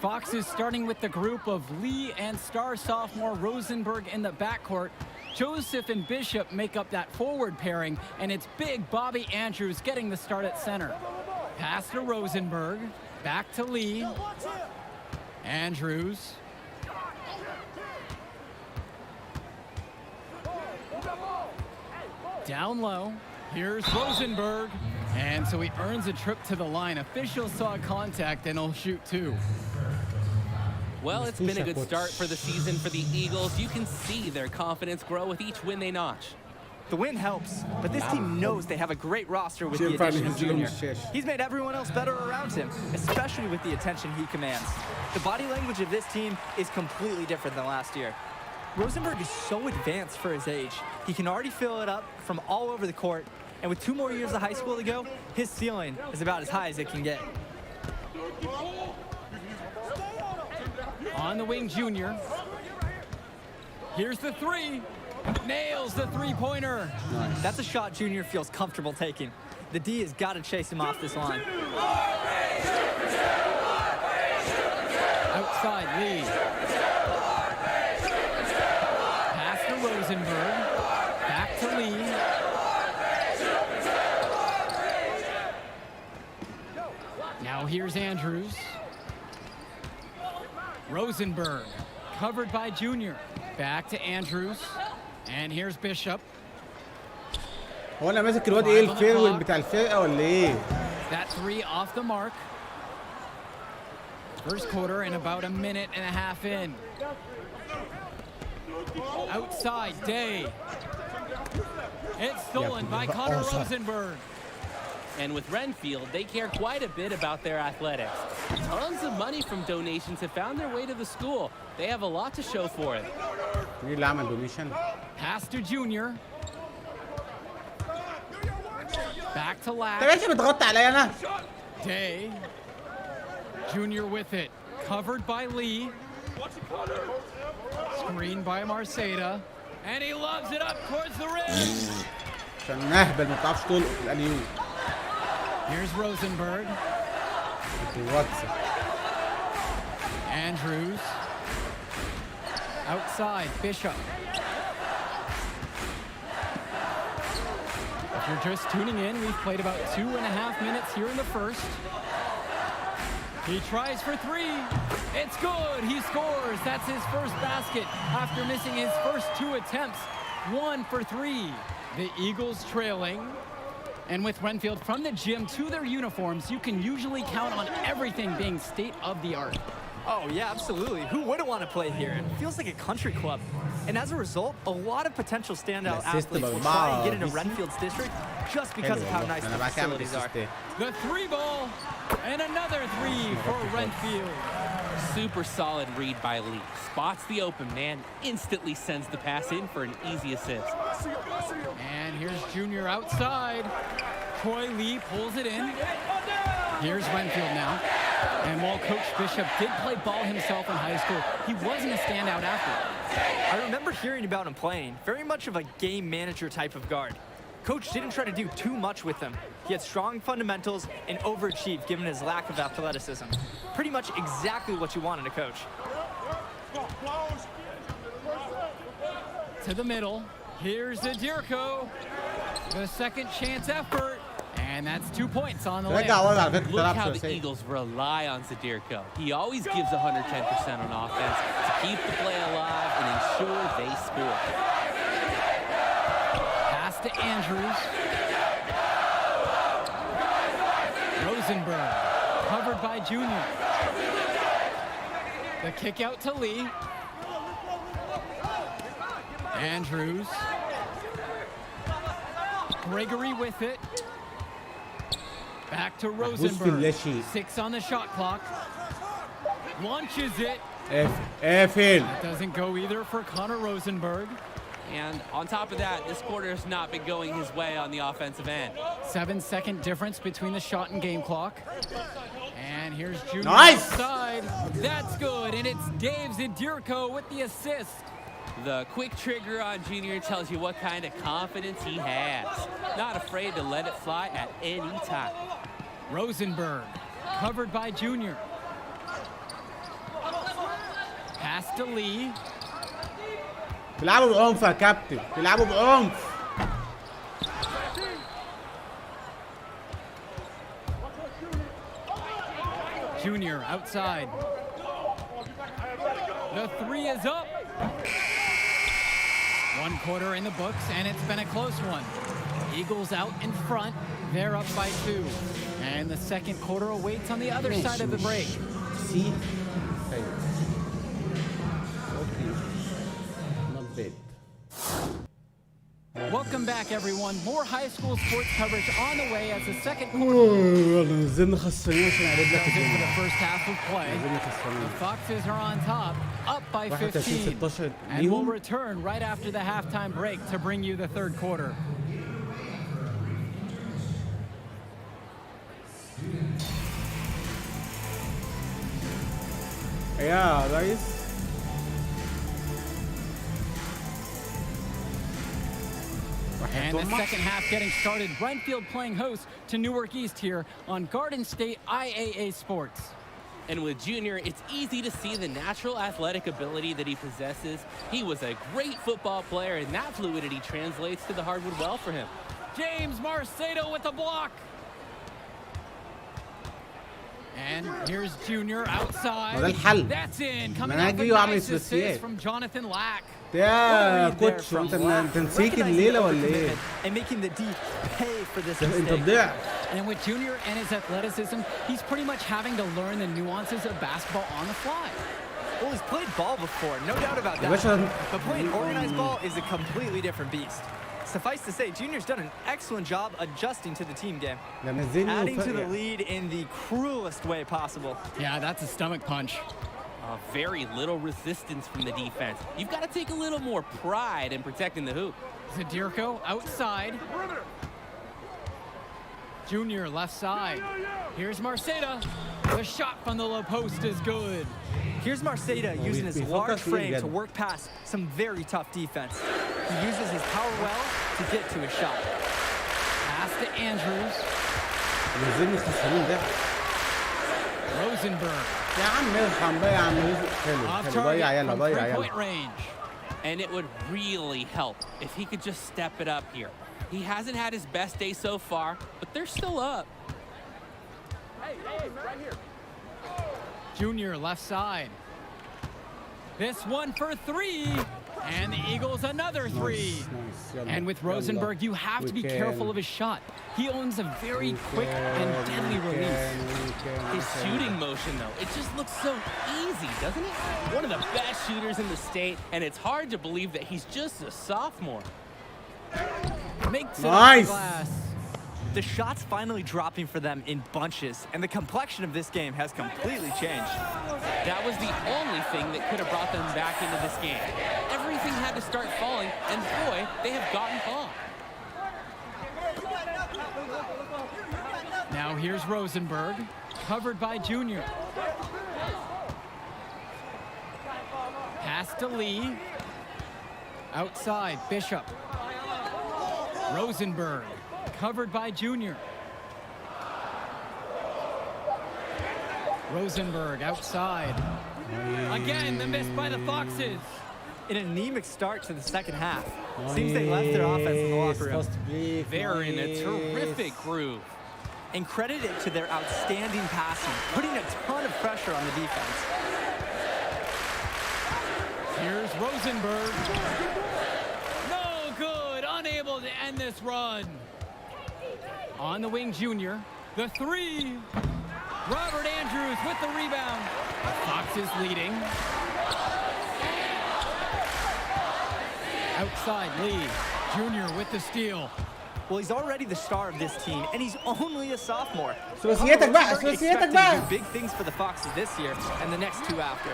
Foxes starting with the group of Lee and star sophomore Rosenberg in the backcourt. Joseph and Bishop make up that forward pairing, and it's big Bobby Andrews getting the start at center. Pass to Rosenberg, back to Lee. Andrews. Down low. Here's Rosenberg. And so he earns a trip to the line. Officials saw contact and he'll shoot two. Well, it's been a good start for the season for the Eagles. You can see their confidence grow with each win they notch. The win helps, but this team knows they have a great roster with the addition of Junior. He's made everyone else better around him, especially with the attention he commands. The body language of this team is completely different than last year. Rosenberg is so advanced for his age. He can already fill it up from all over the court, and with 2 more years of high school to go, his ceiling is about as high as it can get. On the wing, Junior. Here's the three. Nails the three-pointer. Nice. That's a shot Junior feels comfortable taking. The D has got to chase him off this line. Outside, Lee. Pass to Rosenberg. Back to Lee. Now here's Andrews. Rosenberg, covered by Junior. Back to Andrews. And here's Bishop. هو انا ماسك الواد ايه الفيرول بتاع الفرقه ولا ايه؟ That three off the mark. First quarter and about a minute and a half in. Outside, Day. It's stolen by Connor Rosenberg. And with Renfield, they care quite a bit about their athletics. Tons of money from donations have found their way to the school. They have a lot to show for it. مين اللي عمل دونيشن؟ Pass to Junior. Back to Lack. طب انت بتغطي عليا انا؟ Day. Junior with it. Covered by Lee. Screened by Marceda. And he loves it up towards the rim. عشان نهبل ما بتعرفش تلقط الاليوب. Here's Rosenberg. Andrews. Outside, Bishop. If you're just tuning in, we've played about 2.5 minutes here in the first. He tries for three. It's good. He scores. That's his first basket after missing his first 2 attempts. 1 for 3. The Eagles trailing. And with Renfield from the gym to their uniforms, you can usually count on everything being state of the art. Oh, yeah, absolutely. Who wouldn't want to play here? It feels like a country club. And as a result, a lot of potential standout athletes will try and get into Renfield's district just because of how nice the facilities are. The 3-ball, and another 3 for Renfield. Super solid read by Lee. Spots the open man, instantly sends the pass in for an easy assist. And here's Junior outside. Troy Lee pulls it in. Here's Renfield now. And while Coach Bishop did play ball himself in high school, he wasn't a standout athlete. I remember hearing about him playing, very much of a game manager type of guard. Coach didn't try to do too much with him. He had strong fundamentals and overachieved given his lack of athleticism. Pretty much exactly what you want in a coach. To the middle. Here's Zadirko. The second chance effort. And that's 2 points on the layup. Look how the Eagles rely on Zadirko. He always gives 110% on offense to keep the play alive and ensure they score. Pass to Andrews. Rosenberg, covered by Junior. The kick out to Lee. Andrews. Gregory with it. Back to Rosenberg. 6 on the shot clock. Launches it. That doesn't go either for Connor Rosenberg. And on top of that, this quarter has not been going his way on the offensive end. 7-second difference between the shot and game clock. And here's Junior outside. That's good, and it's Dave Zadirko with the assist. The quick trigger on Junior tells you what kind of confidence he has. Not afraid to let it fly at any time. Rosenberg, covered by Junior. Pass to Lee. بيلعبوا بعنف يا كابتن، بيلعبوا بعنف. Junior outside. The 3 is up. 1 quarter in the books, and it's been a close one. Eagles out in front. They're up by 2. And the second quarter awaits on the other side of the break. See? Okay. Not bad. Welcome back, everyone. More high school sports coverage on the way as the second quarter نزلنا خسرانين عشان اعرض لك goes into the first half of play. نزلنا خسرانين. The Foxes are on top, up by 15. And we'll return right after the halftime break to bring you the third quarter. يا ريس. And the second half getting started. Renfield playing host to Newark East here on Garden State IAA Sports. And with Junior, it's easy to see the natural athletic ability that he possesses. He was a great football player, and that fluidity translates to the hardwood well for him. James Marcedo with the block. And here's Junior outside. That's in. Coming up with a nice assist from Jonathan Lack. يا كوتش انت نسيت الليله ولا ايه؟ And making the D pay for this انت ضيع. And with Junior and his athleticism, he's pretty much having to learn the nuances of basketball on the fly. Well, he's played ball before, no doubt about that. But playing organized ball is a completely different beast. Suffice to say, Junior's done an excellent job adjusting to the team game, adding to the lead in the cruelest way possible. Yeah, that's a stomach punch. Very little resistance from the defense. You've got to take a little more pride in protecting the hoop. Zadirko outside. Junior left side. Here's Marceda. The shot from the low post is good. Here's Marceda using his large frame to work past some very tough defense. He uses his power well to get to his shot. Pass to Andrews. Rosenberg. يا عم ارحم بقى يا عم. حلو ضيع يلا ضيع يلا. And it would really help if he could just step it up here. He hasn't had his best day so far, but they're still up. Hey, right here. Junior left side. This one for 3. And the Eagles another three. And with Rosenberg, you have to be careful of his shot. He owns a very quick and deadly release. His shooting motion, though, it just looks so easy, doesn't it? One of the best shooters in the state, and it's hard to believe that he's just a sophomore. Makes it off the glass. The shots finally dropping for them in bunches, and the complexion of this game has completely changed. That was the only thing that could have brought them back into this game. Everything had to start falling, and boy, they have gotten caught. Now here's Rosenberg, covered by Junior. Pass to Lee. Outside, Bishop. Rosenberg, covered by Junior. Rosenberg outside. Again, the miss by the Foxes. An anemic start to the second half. Seems they left their offense in the locker room. They're in a terrific groove. And credit it to their outstanding passing, putting a ton of pressure on the defense. Here's Rosenberg. No good, unable to end this run. On the wing, Junior. The three. Robert Andrews with the rebound. Foxes leading. Outside, Lee. Junior with the steal. Well, he's already the star of this team, and he's only a sophomore. ثلاثياتك بقى ثلاثياتك بقى. Big things for the Foxes this year and the next two after.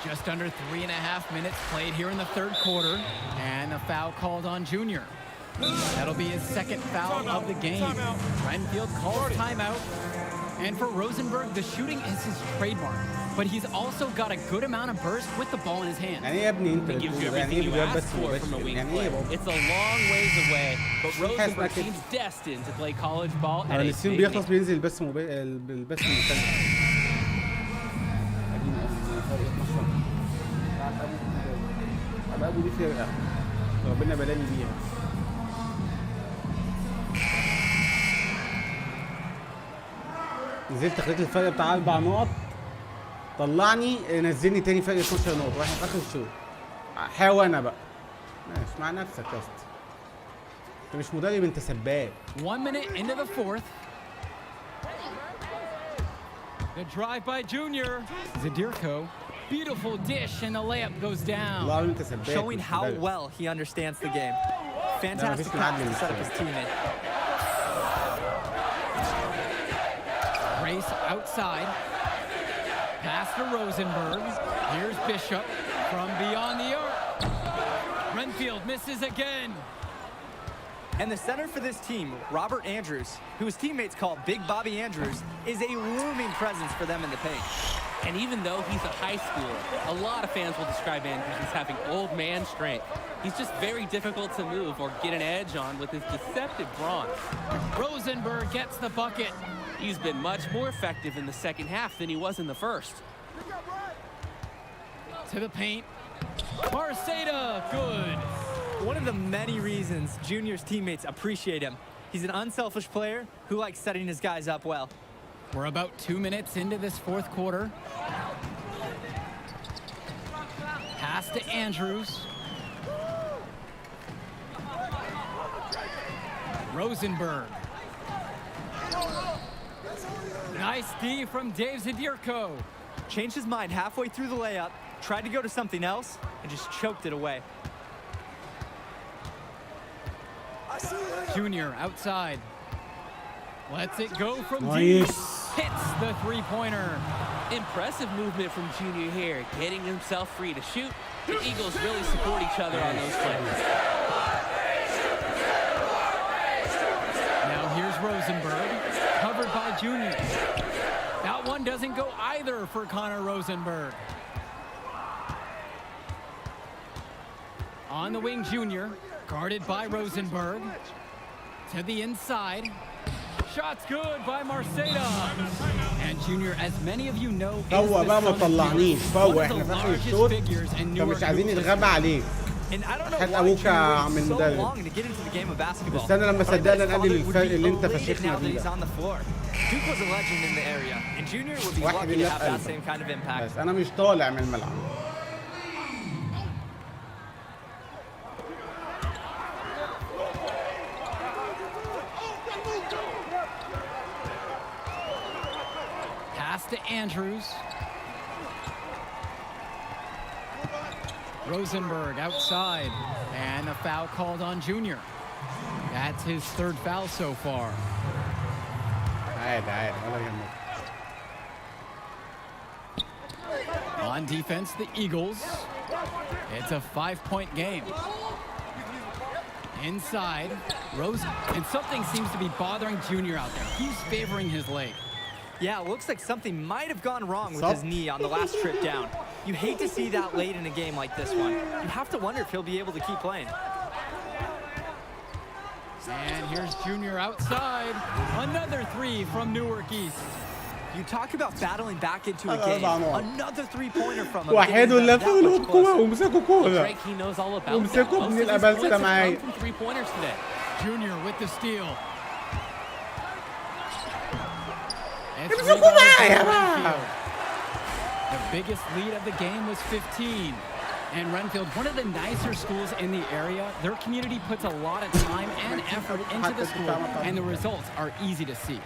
Just under 3.5 minutes played here in the third quarter, and a foul called on Junior. That'll be his second foul of the game. Renfield calls timeout. And for Rosenberg, the shooting is his trademark, but he's also got a good amount of burst with the ball in his hands. He gives you everything you ask for from a wing player. It's a long ways away, but Rosenberg seems destined to play college ball at a big بيخلص بينزل بس البث المثلث. ابو دي فرقه ربنا بلاني بيها. نزلت خليت الفرق بتاع 4 نقط، طلعني نزلني تاني فرق 12 نقطة واحنا في اخر الشوط. حاول انا بقى. ماشي مع نفسك يا اسطى. انت مش مدرب، انت سباك. 1 minute into the fourth. The drive by Junior. Zadirko. Beautiful dish and the layup goes down. Showing how well he understands the game. Fantastic pass to set up his teammate. Race outside. Pass to Rosenberg. Here's Bishop from beyond the arc. Renfield misses again. And the center for this team, Robert Andrews, who his teammates call Big Bobby Andrews, is a looming presence for them in the paint. And even though he's a high schooler, a lot of fans will describe Andrews as having old man strength. He's just very difficult to move or get an edge on with his deceptive brawn. Rosenberg gets the bucket. He's been much more effective in the second half than he was in the first. To the paint. Marceda, good. One of the many reasons Junior's teammates appreciate him. He's an unselfish player who likes setting his guys up well. We're about 2 minutes into this fourth quarter. Pass to Andrews. Rosenberg. Nice D from Dave Zadirko. Changed his mind halfway through the layup, tried to go to something else, and just choked it away. Junior outside. Lets it go from deep. Hits the three-pointer. Impressive movement from Junior here, getting himself free to shoot. The Eagles really support each other on those plays. Now here's Rosenberg, covered by Junior. That one doesn't go either for Connor Rosenberg. On the wing, Junior, guarded by Rosenberg. To the inside. Shots good by Marceda. And Junior, as many of you know, is فوق بقى ما تطلعنيش، فوق one of احنا the في اخر largest الشوط figures in فمش Newark عايزين youth نتغبى عليك. And I don't know حد why ابوك Junior عم waited so المدرب. long to get into the game of basketball. استنى لما But I bet صدقنا his نقلل father would الفرق be اللي انت elated فشخنا now that بيه he's ده. on the floor. Duke was a legend in the area, and Junior would be واحد lucky to اللي have في that قلبك. same kind of impact. بس انا مش طالع من الملعب. Pass to Andrews. Rosenberg outside, and a foul called on Junior. That's his third foul so far. On defense, the Eagles. It's a 5-point game. Inside, Rose, and something seems to be bothering Junior out there. He's favoring his leg. Yeah, it looks like something might have gone wrong with his knee on the last trip down. You hate to see that late in a game like this one. You have to wonder if he'll be able to keep playing. And here's Junior outside. Another three from Newark East. You talk about battling back into a game. Another three-pointer from him. واحد ولا فيه الكورة ومسكوا كورة. Drake, he knows all about ومسكوا ابن الأبازة معايا. from three-pointers today. Junior with the steal. امسكوا معايا بقى. The biggest lead of the game was 15. And Renfield, one of the nicer schools in the area, their community puts a lot of time and effort into the school, and the results are easy to see.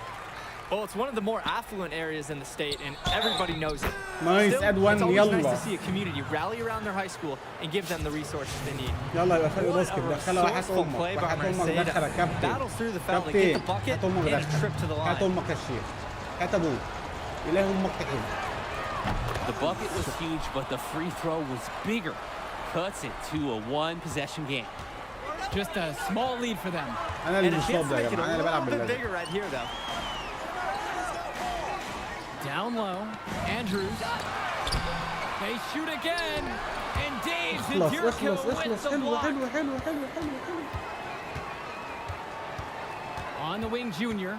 Well, it's one of the more affluent areas in the state, and everybody knows it. Nice, Still, add one, it's always nice يلا. to see a community rally around their high school and give them the resources they need. يلا يبقى فرق باسكت دخلها واحد Resourceful امك play by واحد امك Mercedes. دخل يا كابتن Battles through the foul to get the bucket هات امك and a trip to the دخل هات line. امك الشيخ هات ابوك اله امك تحب. The bucket was huge, but the free throw was bigger. Cuts it to a one-possession game. Just a small lead for them. انا اللي مش فاضي يا جماعه انا اللي بلعب bit باللازم. bigger right here, though. Down low, Andrews. They shoot again, and Dave Zadirko with the block. حلو. On the wing, Junior.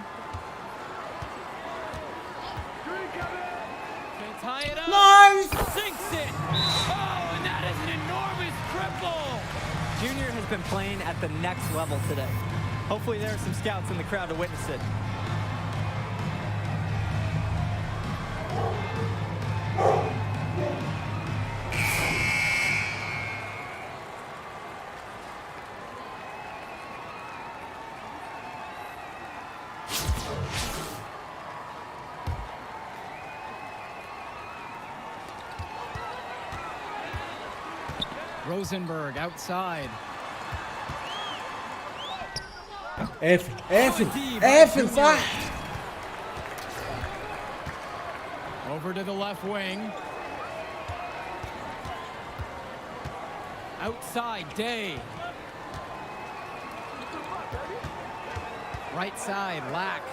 They tie it up. Nice! Sinks it. Oh, and that is an enormous triple. Junior has been playing at the next level today. Hopefully there are some scouts in the crowd to witness it. Rosenberg outside. قافل صح. Over to the left wing. Outside, Day. Right side, Lack.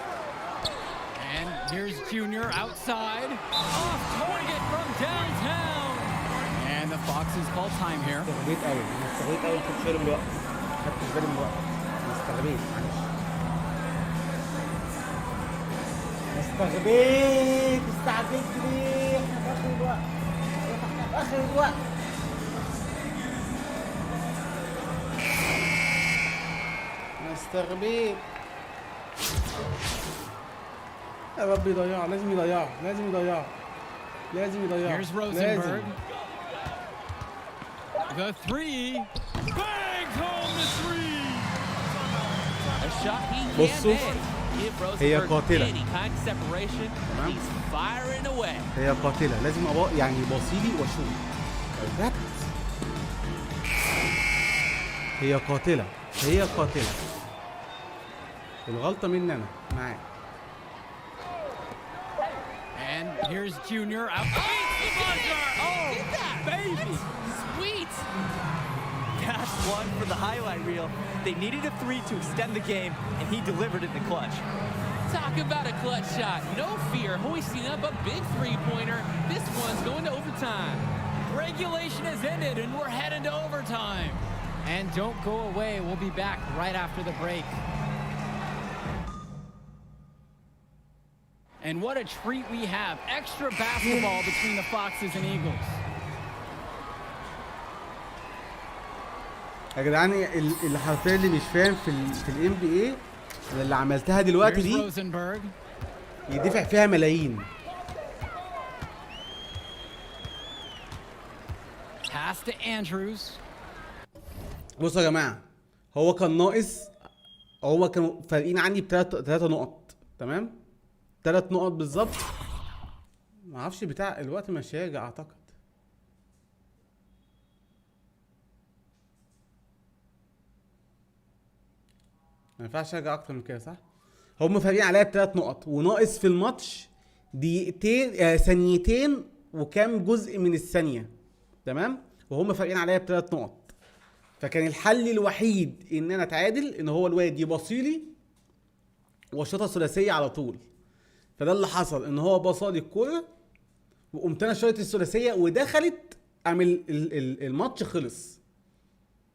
And here's Junior outside. Off target from downtown. And the Foxes call time here. استغربت قوي خدتش بالي من الوقت استغربت استعجلت ليه احنا في اخر الوقت انا استغربت يا رب يضيعها لازم يضيعها Here's Rosenberg. The three. Bangs home the three. A shot he بصوا can't make. Give هي Rosenberg قاتلة. any kind of separation. He's firing away. هي قاتلة لازم يعني بصيلي واشوف ركز هي قاتلة الغلطة مني انا معاك. And here's Junior out. Oh, baby. Sweet. That's one for the highlight reel. They needed a three to extend the game, and he delivered in the clutch. Talk about a clutch shot. No fear, hoisting up a big three-pointer. This one's going to overtime. Regulation has ended, and we're heading to overtime. And don't go away. We'll be back right after the break. And what a treat we have. Extra basketball between the Foxes and Eagles. يا جدعان الحرفية اللي مش فاهم في الام بي اي اللي عملتها دلوقتي دي يدفع فيها ملايين. Pass to Andrews. بصوا يا جماعة هو كانوا فارقين عني ب3 نقط تمام 3 نقط بالظبط ما اعرفش بتاع الوقت مش هيرجع اعتقد. ما ينفعش ارجع اكتر من كده صح؟ هم فارقين عليا ب3 نقط وناقص في الماتش دقيقتين ثانيتين وكام جزء من الثانيه تمام، وهم فارقين عليا ب3 نقط. فكان الحل الوحيد ان انا اتعادل، ان هو الواد يباصيلي واشوطها ثلاثيه على طول. فده اللي حصل، ان هو باصالي الكوره وقمت انا شايط الثلاثيه ودخلت، اعمل الماتش خلص.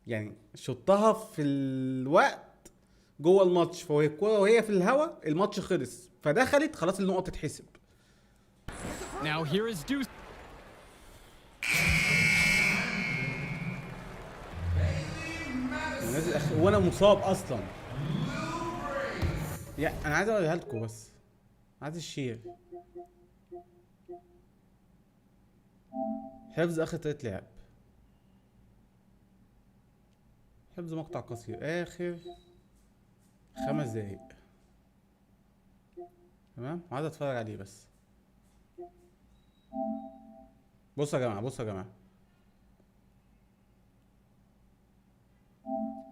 يعني شطها في الوقت جوه الماتش، فهي الكوره وهي في الهواء الماتش خلص، فدخلت خلاص النقط تتحسب. Now here is Deuce. وانا مصاب اصلا. يعني انا عايز اوريها لكم بس، عايز الشير. حفظ اخر طريقة لعب، حفظ مقطع قصير اخر 5 دقايق تمام، عايز اتفرج عليه بس. بصوا يا جماعه، بصوا يا جماعه،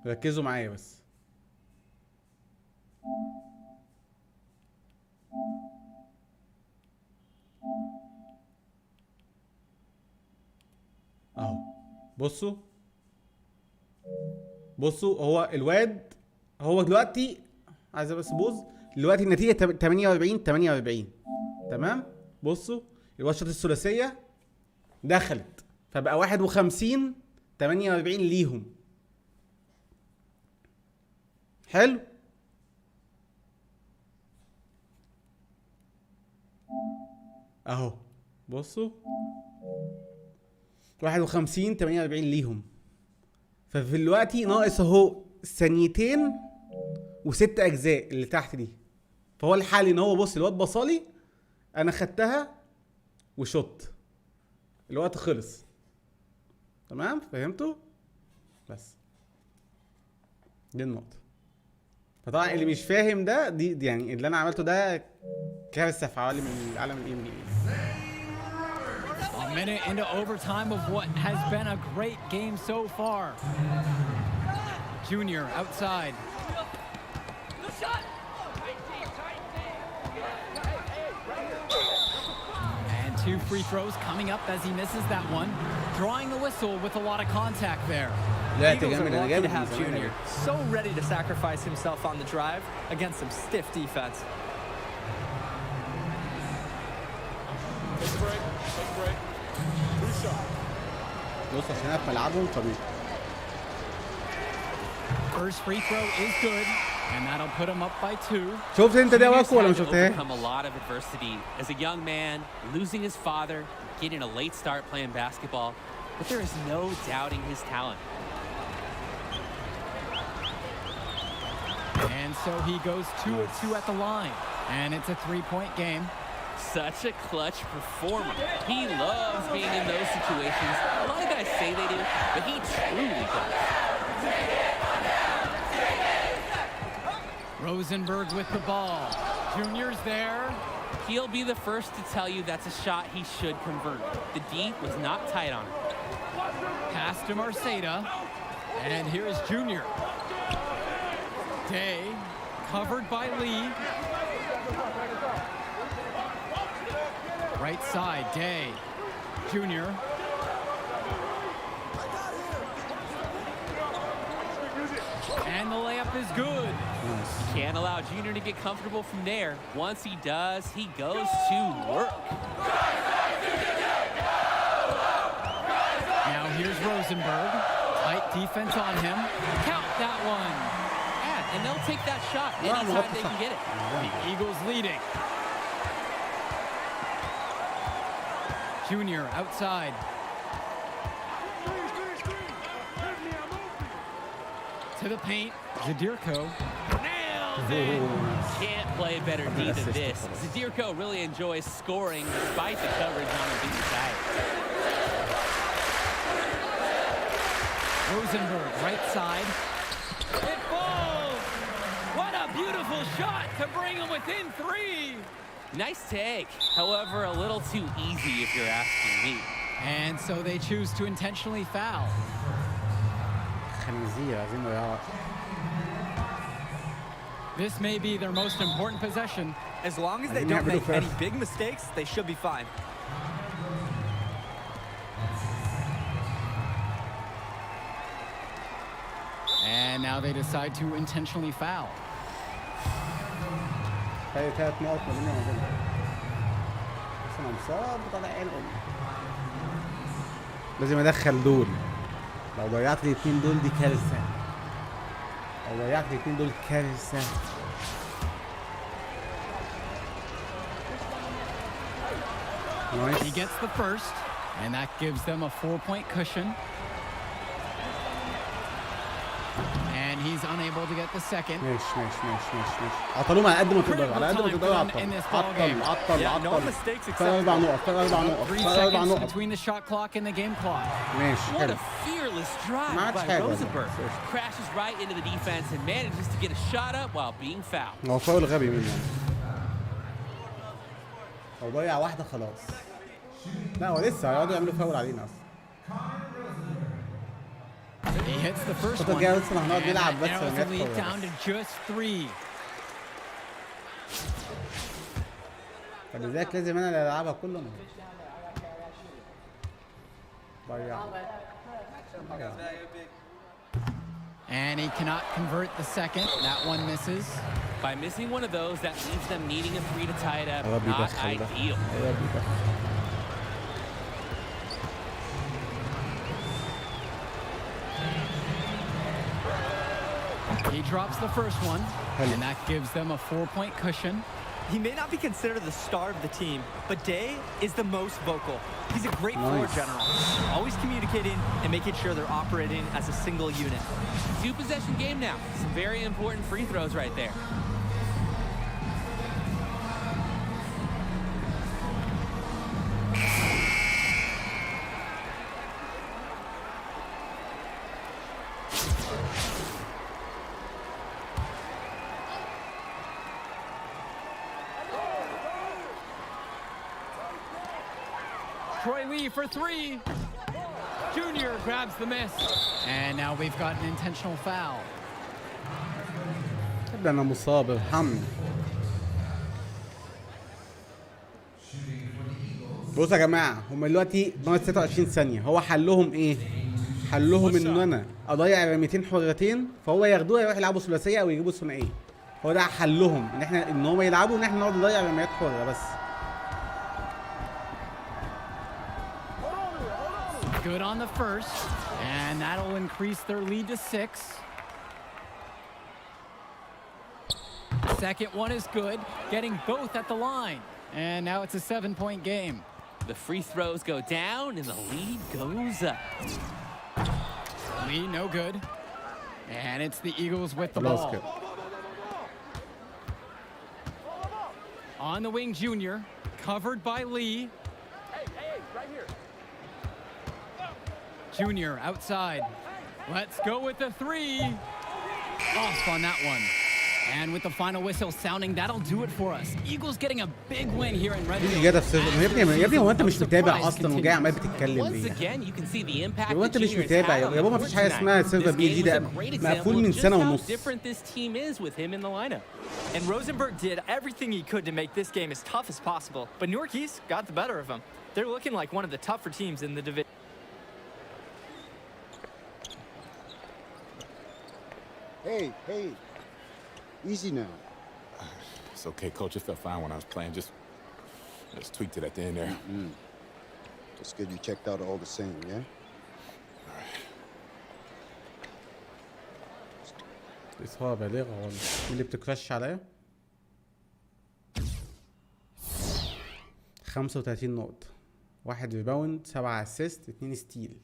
ركزوا معايا بس. اهو بصوا بصوا، هو الواد هو دلوقتي عايز بس بوز دلوقتي النتيجه 48 تمام. بصوا الواد شاط الثلاثيه دخلت، فبقى 51 48 ليهم. حلو، اهو بصوا 51 48 ليهم. ففي الوقت ناقص اهو ثانيتين و6 اجزاء اللي تحت دي. فهو الحل ان هو بص الواد بصالي، انا خدتها وشوت، الوقت خلص تمام. فهمتوا؟ بس دي النقطة. فطبعا اللي مش فاهم ده دي يعني اللي انا عملته ده كارثة في عالم ال NBA. A minute into overtime of what has been a great game so far. Junior outside. And 2 free throws coming up as he misses that one. Drawing the whistle with a lot of contact there. Eagles are lucky to have Junior so ready to sacrifice himself on the drive against some stiff defense. بص عشان في ملعبهم طبيعي. First free throw is good, and that'll put him up by 2. شفت انت ده واقف ولا ما شفتها؟ Overcome a lot of adversity as a young man, losing his father, getting a late start playing basketball, but there is no doubting his talent. And so he goes 2 of 2 at the line, and it's a 3-point game. Such a clutch performer. He loves being in those situations. A lot of guys say they do, but he truly does. Rosenberg with the ball. Junior's there. He'll be the first to tell you that's a shot he should convert. The D was not tight on him. Pass to Marceda. And here's Junior. Day covered by Lee. Right side, Day. Junior. And the layup is good. You can't allow Junior to get comfortable from there. Once he does, he goes to work. Now here's Rosenberg. Tight defense on him. Count that one. Yeah, and they'll take that shot anytime they can get it. The Eagles leading. Junior outside. To the paint. Zadirko nails it. Can't play better D than this. Zadirko really enjoys scoring despite the coverage on a beat side. Rosenberg, right side. It falls! What a beautiful shot to bring him within 3! Nice take. However, a little too easy if you're asking me. And so they choose to intentionally foul. خنزير عايزين يضيعوا. This may be their most important possession. As long as they don't make any big mistakes, they should be fine. And now they decide to intentionally foul. هي 3 نقط ما بيننا وما بينهم. بس انا مصاب وطالع عينهم. لازم ادخل دول. لو ضيعت الاثنين دول دي كارثه. لو ضيعت الاثنين دول كارثه. He gets the first, and that gives them a 4-point cushion. And he's unable to get the second. ماشي. عطلوهم على قد ما تقدروا، على قد ما تقدروا عطل. فرق 4 نقط، فرق 4 نقط، 3 فرق 4 seconds نقط. between the shot clock and the game clock. ماشي What حلو. a fearless drive by Rosenberg. Crashes right into the defense and manages to get a shot up while being fouled. هو فاول غبي منه. هو ضيع واحدة خلاص. لا هو لسه هيقعدوا يعملوا فاول علينا أصلا. He hits the first الفترة one. الجاية لسه هنقعد And نلعب that بس narrows لما the lead يدخل. down to just 3. فلذلك لازم أنا اللي ألعبها كله. ضيع. And he cannot convert the second. That one misses. By missing one of those, that leaves them needing a 3 to tie it up. ربي Not يدخل ده. ideal. ربي يدخل. He drops the first one, and that gives them a 4-point cushion. He may not be considered the star of the team, but Day is the most vocal. He's a great floor general, always communicating and making sure they're operating as a single unit. 2-possession game now. Some very important free throws right there. Troy Lee for 3. Junior grabs the miss. And now we've got an intentional foul. ده أنا مصاب ارحمني. بصوا يا جماعة هم دلوقتي ناقص 26 ثانية، هو حلهم إيه؟ حلهم إن أنا أضيع رميتين حرتين فهو ياخدوها يروح يلعبوا ثلاثية أو يجيبوا ثنائية. هو ده حلهم إن هم يلعبوا وإن إحنا نقعد نضيع رميات حرة بس. Good on the first, and that'll increase their lead to 6. Second one is good, getting both at the line. And now it's a 7-point game. The free throws go down and the lead goes up. Lee, no good. And it's the Eagles with the ball. On the wing, Junior, covered by Lee. Hey, right here. Junior outside. Let's go with the 3. Off on that one. And with the final whistle sounding, that'll do it for us. Eagles getting a big win here in Red يا ابني هو انت مش متابع اصلا وجاي عمال بتتكلم Once ليه؟ again, you can see the impact هو انت that مش Junior's متابع had on يا the بابا court مفيش حاجه tonight. اسمها سيرفر This بي game جي was ده a great مقفول example من of سنه just how ونص. different this team is with him in the lineup. And Rosenberg did everything he could to make this game as tough as possible, but New York East got the better of them. They're looking like one of the tougher teams in the division. Hey, easy now. It's okay, coach. It felt fine when I was playing. Just tweaked it at the end there. Just get you checked out all the same, yeah? إصابة بالغة ولا مين اللي بتكرش عليا؟ 35 نقطة، 1 ريباوند، 7 اسيست، 2 ستيل.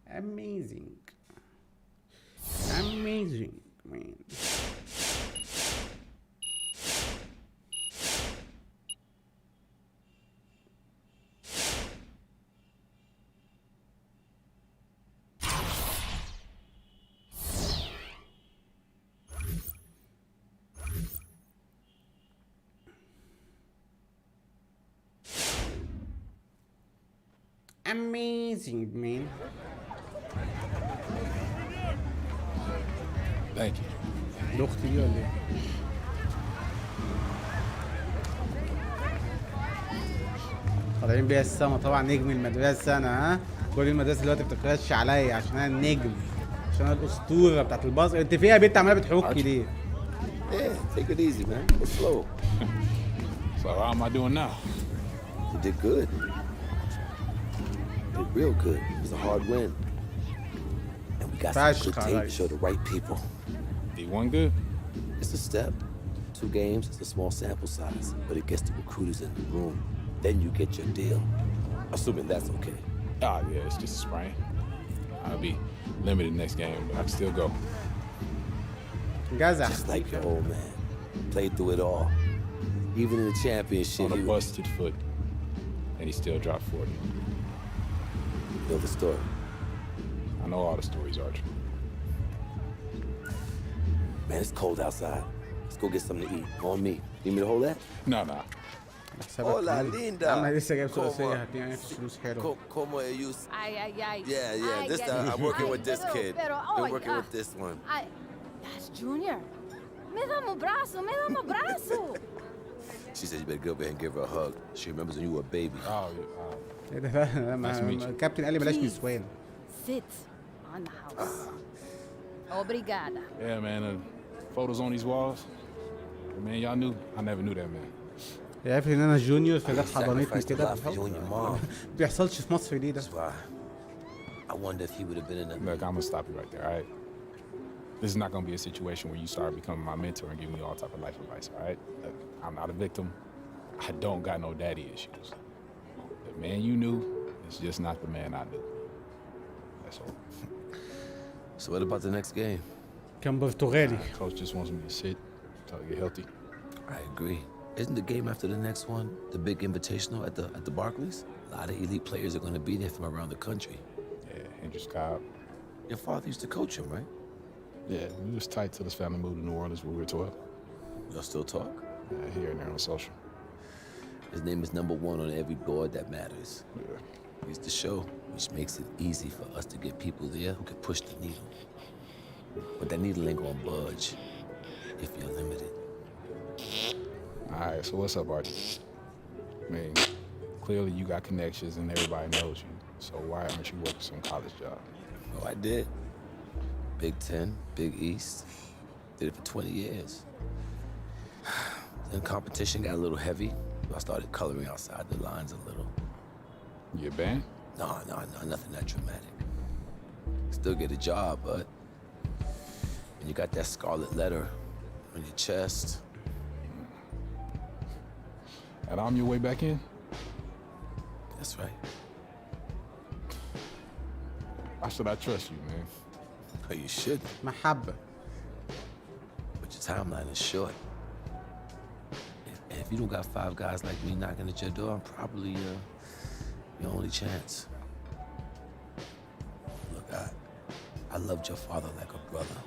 Amazing man. amazing man. Thank you. دي اختي دي ولا ايه؟ طالعين بيها السما طبعا، نجم المدرسة انا. ها كل المدرسة دلوقتي بتكرش عليا عشان انا النجم، عشان انا الاسطورة بتاعت الباسكت. انت فيها يا بنت عمالة بتحكي ليه؟ Yeah, take it easy, man. Go slow. So how am I doing now? You did good. You did real good. It was a hard win. And we got some good tape to show the right people. D1 good? It's a step. 2 games, it's a small sample size, but it gets the recruiters in the room. Then you get your deal. Assuming that's okay. Oh, yeah, it's just a sprain. I'll be limited next game, but I can still go. Just like your old man. Played through it all. Even in the championship. On a busted foot, and he still dropped 40. You know the story? I know all the stories, Archer. Man, it's cold outside. Let's go get something to eat. On me. Need me to hold that? No, no. Hola, linda. انا لسه جايب ثلاثية هتلاقيني فلوس حلوة. Como you? Ay. Yeah. This time I'm working with this kid. Been working with this one. That's Junior. Me dá um abraço. She said you better go over and give her a hug. She remembers when you were a baby. Oh, ايه ده؟ الكابتن قال لي بلاش نسوان. Sit on the house. Obrigada. Yeah, man. Photos on these walls. Man, y'all knew. I never knew that, man. عارف ان انا جونيور فجت حضنتني كده. بيحصلش في مصر ليه ده؟ I wonder if he would have been in a... Look, I'm gonna stop you right there, all right? This is not gonna be a situation where you start becoming my mentor and giving me all type of life advice, all right? Look, I'm not a victim. I don't got no daddy issues. The man you knew is just not the man I knew. That's all. So what about the next game? كان برتغالي. Coach just wants me to sit until I get healthy. I agree. Isn't the game after the next one the big invitational at the Barclays? A lot of elite players are going to be there from around the country. Yeah, Hendrix Cobb. Your father used to coach him, right? Yeah, we was tight till his family moved to New Orleans when we were 12. Y'all still talk? Yeah, here and there on social. His name is number 1 on every board that matters. Yeah. He's the show, which makes it easy for us to get people there who can push the needle. But that needle ain't gonna budge if you're limited. All right, so what's up, Archie? I mean, clearly you got connections and everybody knows you. So why aren't you working some college job? Oh, I did. Big 10, Big East. Did it for 20 years. Then competition got a little heavy. I started coloring outside the lines a little. You a band? No, nothing that dramatic. Still get a job, but when you got that scarlet letter on your chest. And I'm your way back in? That's right. Why should I trust you, man? Oh, you should. محبة. But your timeline is short. If you don't got 5 guys like me knocking at your door, I'm probably your only chance. Look, I loved your father like a brother.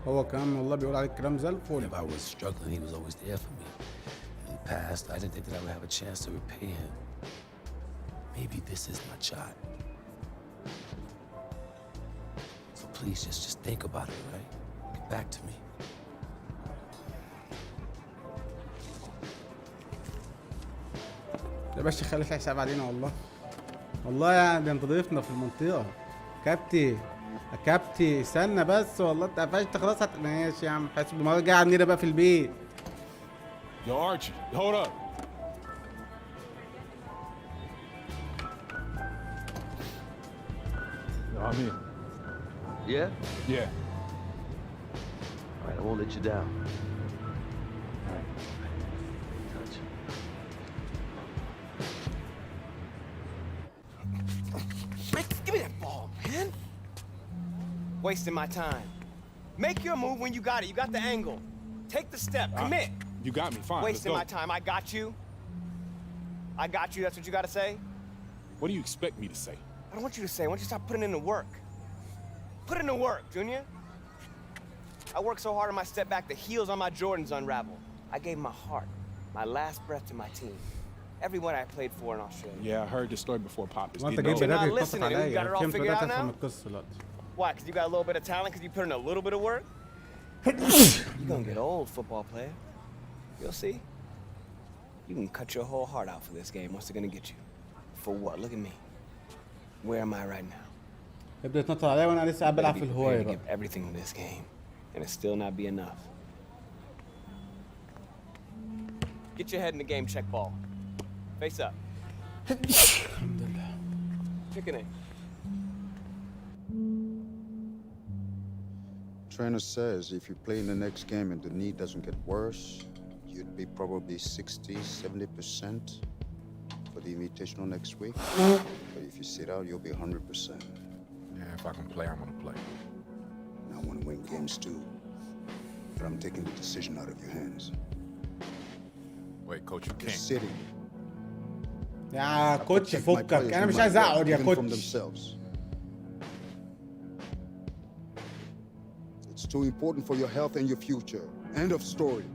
هو كمان والله بيقول عليك كلام زي الفل. If I was struggling, he was always there for me. In the past, I didn't think that I would have a chance to repay him. Maybe this is my shot. So please, just think about it, right? Get back to me. يا باشا خلي في حساب علينا والله. والله يعني ده انت ضيفنا في المنطقة. كابتن يا كابتن استنى بس والله انت قفشت خلاص ماشي يا عم حاسب المرة الجاية عندنا بقى في البيت. Yo, Archie, hold up. Yo, I'm in. Yeah? Yeah. All right, I won't let you down. All right. Touch. Man, give me that ball, man. Wasting my time. Make your move when you got it. You got the angle. Take the step. Commit. You got me. Fine. Wasting my time. I got you. I got you. That's what you got to say? What do you expect me to say? I don't want you to say. I want you to stop putting in the work. Put in the work, Junior. I worked so hard on my step back, the heels on my Jordans unraveled. I gave my heart, my last breath to my team. Everyone I played for in Australia. Yeah, I heard this story before, Pop. It's وانت getting جاي old. بدأت not تتفق listening. You got it عليا all فهمت figured بدأت out افهم now? القصة دلوقتي. Why? Because you got a little bit of talent? Because you put in a little bit of work? You're gonna get old, football player. You'll see. You can cut your whole heart out for this game. What's it gonna get you? For what? Look at me. Where am I right now? ابدأ تنطر عليا وانا لسه قاعد بلعب Be في prepared الهواية to بقى. give everything to this game, and it still not be enough. Get your head in the game, check ball. Face up. الحمد لله. Pick a name. Trainer says if you play in the next game and the knee doesn't get worse, you'd be probably 60, 70% for the invitational next week. But if you sit out, you'll be 100%. Yeah, if I can play, I'm gonna play. And I want to win games too. But I'm taking the decision out of your hands. Wait, coach, you The can't. city. يا كوتش Protect my فكك players انا no مش matter عايز what, اقعد يا even from كوتش. themselves. It's too important for your health and your future. End of story.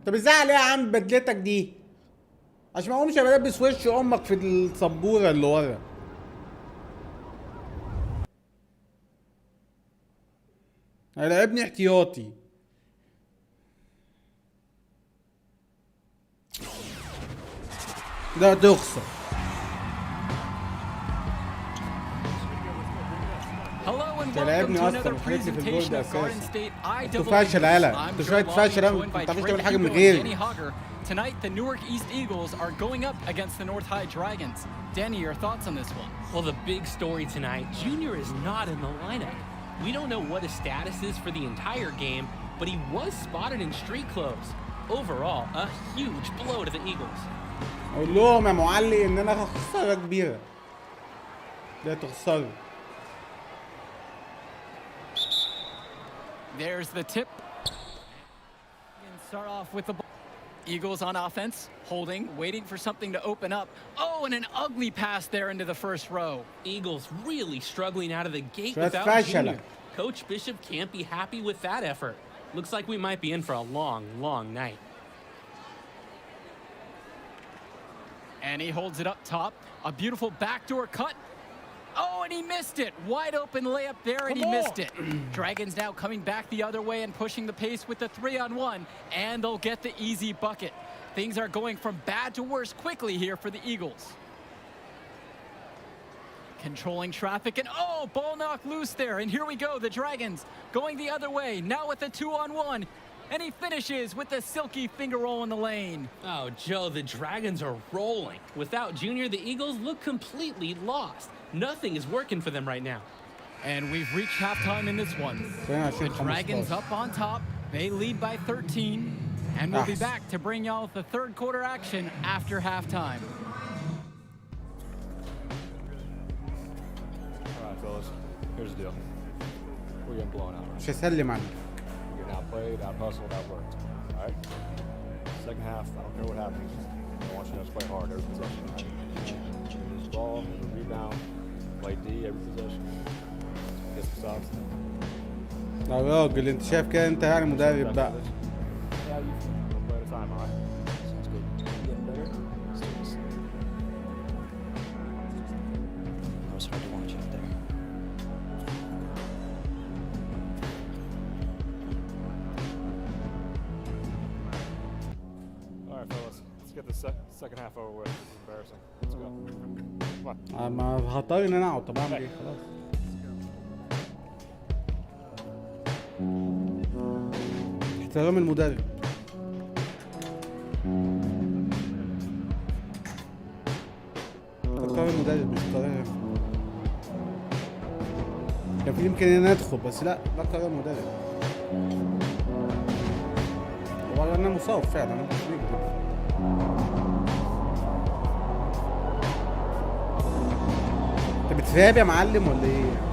طب ازاي ليه يا عم بدلتك دي؟ عشان ما اقومش البس وش امك في السبوره اللي ورا. هيلعبني احتياطي. لا تخسر. Hello and welcome تلعبني to اصلا another وحاجتي في الجول presentation ده of Garden اساسا. State انتوا IWU. فاشل يالا. I'm انتوا Joe شويه Lobby, فاشل joined ما by بتعرفوش Drake تعملوا حاجه من Hugo and غيري. Danny Hogger. Tonight, the Newark East Eagles are going up against the North High Dragons. Danny, your thoughts on this one? Well, the big story tonight, Junior is not in the lineup. We don't know what his status is for the entire game, but he was spotted in street clothes. Overall, a huge blow to the Eagles. اقول لهم يا معلي ان انا خساره كبيره. لا تخسروا. There's the tip. And start off with the ball. Eagles on offense, holding, waiting for something to open up. Oh, and an ugly pass there into the first row. Eagles really struggling out of the gate That's without fashion. Junior. Coach Bishop can't be happy with that effort. Looks like we might be in for a long, long night. And he holds it up top. A beautiful backdoor cut. Oh, and he missed it. Wide open layup there, and he missed it. Dragons now coming back the other way and pushing the pace with the 3-on-1, and they'll get the easy bucket. Things are going from bad to worse quickly here for the Eagles. Controlling traffic, and oh, ball knocked loose there. And here we go, the Dragons going the other way, now with the 2-on-1. And he finishes with the silky finger roll in the lane. Oh, Joe, the Dragons are rolling. Without Junior, the Eagles look completely lost. Nothing is working for them right now. And we've reached halftime in this one. The Dragons up on top. They lead by 13. And we'll be back to bring y'all the third quarter action after halftime. All right, fellas. Here's the deal. We're getting blown out. مش هسلم عنك. We're getting outplayed, out-hustled, outworked. All right? Second half, I don't care what happens. I want you guys to play hard every possession. All right? Lose the ball, rebound, play D every possession. Get some stops. يا راجل انت شايف كده انت يعني مدرب بقى. Yeah, you one play at a time, all right? Sounds good. Getting better? Let's do this. It was hard to watch out there. All right, fellas. Let's get the second half over with. This is embarrassing. Let's go. Come on. ما هضطر ان انا اقعد. طب اعمل ايه خلاص. احترام المدرب. ده قرار المدرب مش قرار كان في يمكن ان انا ادخل بس لا ده قرار المدرب. هو انا مصاب فعلا انا مش بكذب. انت بتراب يا معلم ولا ايه؟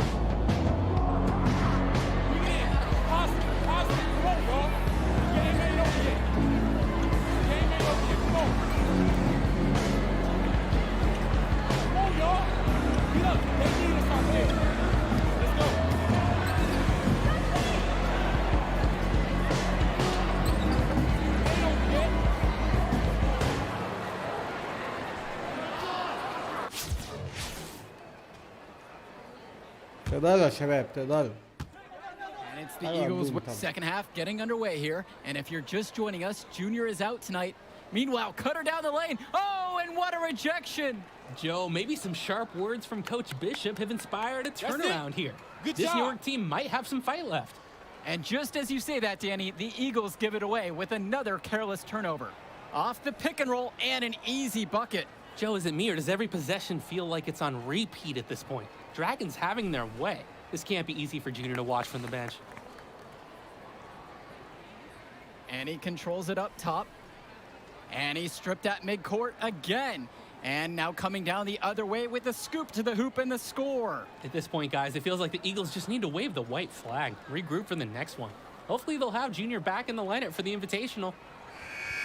تقدروا يا شباب تقدروا. And it's the Eagles with the second half getting underway here. And if you're just joining us, Junior is out tonight. Meanwhile, Cutter down the lane. Oh, and what a rejection. Joe, maybe some sharp words from Coach Bishop have inspired a turnaround here. This New York team might have some fight left. And just as you say that, Danny, the Eagles give it away with another careless turnover. Off the pick and roll and an easy bucket. Joe, is it me or does every possession feel like it's on repeat at this point? Dragons having their way. This can't be easy for Junior to watch from the bench. And he controls it up top. And he's stripped at midcourt again. And now coming down the other way with the scoop to the hoop and the score. At this point, guys, it feels like the Eagles just need to wave the white flag, regroup for the next one. Hopefully they'll have Junior back in the lineup for the Invitational.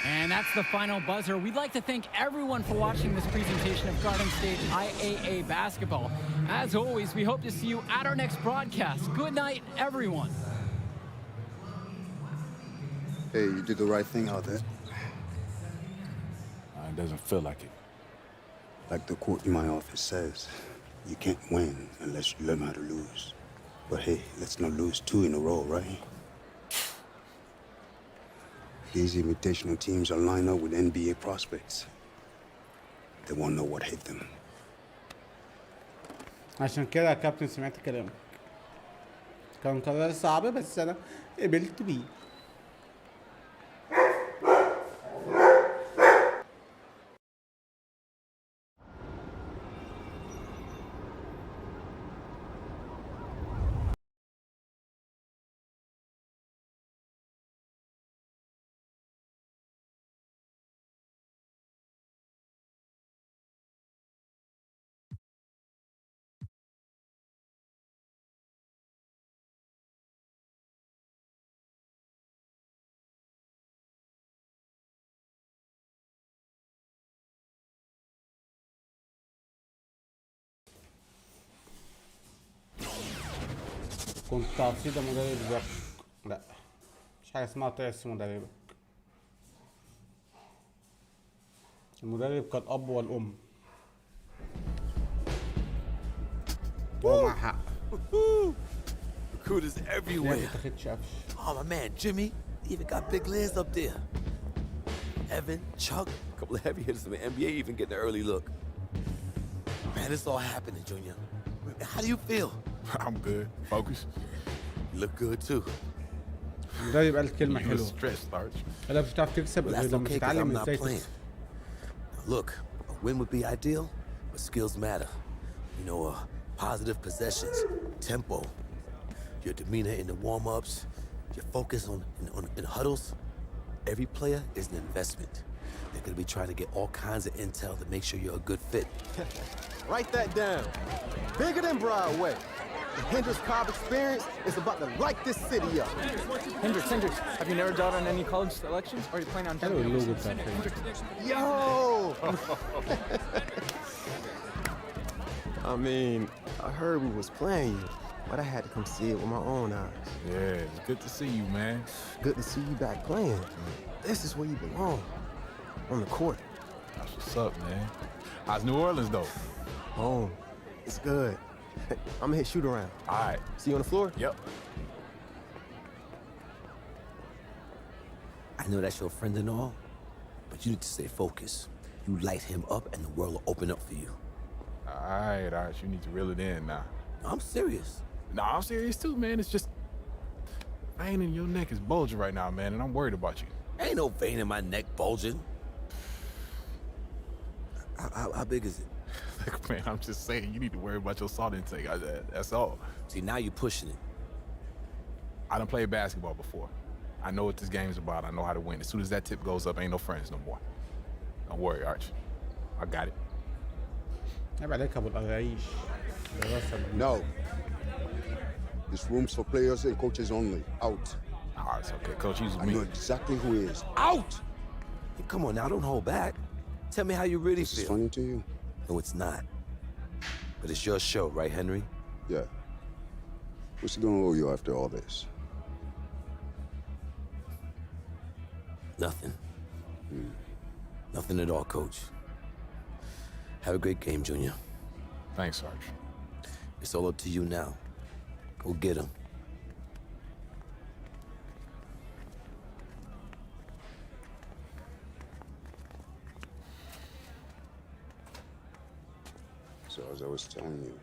And that's the final buzzer. We'd like to thank everyone for watching this presentation of Garden State IAA basketball. As always, we hope to see you at our next broadcast. Good night, everyone. Hey, you did the right thing out there. It doesn't feel like it. Like the quote in my office says, you can't win unless you learn how to lose. But hey, let's not lose 2 in a row, right? These invitational teams are lined up with NBA prospects. They won't know what hit them. عشان كده يا كابتن سمعت كلامك. كان قرار صعب بس انا قبلت بيه. كنت تعصيد مدرب لا مش حاجه اسمها تعصي مدربك. المدرب كالاب والام. هو مع حق. Recruiters everywhere. Oh, my man, Jimmy. He even got big Liz up there. Evan, Chuck, a couple of heavy hitters from the NBA even getting an early look. Man, it's all happening, Junior. How do you feel? I'm good. Focus. You look good, too. المدرب قال كلمة You حلوة. stressed, Large. قال مش هتعرف تكسب Well, غير that's لما okay, 'cause I'm تتعلم not ازاي playing. تكسب. Now, look, a win would be ideal, but skills matter. You know, positive possessions, tempo, your demeanor in the warm-ups, your focus in huddles. Every player is an investment. They're going to be trying to get all kinds of intel to make sure you're a good fit. Write that down. Bigger than Broadway. The Hendrix Cobb experience is about to light this city up. Hendrix, have you never done on any college selections? Or are you planning on Yo! I mean, I heard we was playing you, but I had to come see it with my own eyes. Yeah, it's good to see you, man. Good to see you back playing. This is where you belong. On the court. That's what's up, man. How's New Orleans, though? Home. It's good. I'm gonna hit shoot around. All right. See you on the floor? Yep. I know that's your friend and all, but you need to stay focused. You light him up and the world will open up for you. All right. You need to reel it in now. I'm serious. Nah, I'm serious too, man. It's just vein in your neck is bulging right now, man, and I'm worried about you. Ain't no vein in my neck bulging. How big is it? Look, man, I'm just saying you need to worry about your salt intake. That's all. See, now you're pushing it. I done played basketball before. I know what this game's about. I know how to win. As soon as that tip goes up, ain't no friends no more. Don't worry, Arch. I got it. No. This room's for players and coaches only. Out. Oh, it's okay, Coach. Use me. I know exactly who he is. Out! Hey, come on now, don't hold back. Tell me how you really feel. This is funny to you? No, it's not. But it's your show, right, Henry? Yeah. What's he gonna owe you after all this? Nothing. Nothing at all, Coach. Have a great game, Junior. Thanks, Sarge. It's all up to you now. Go get him. So as I was telling you,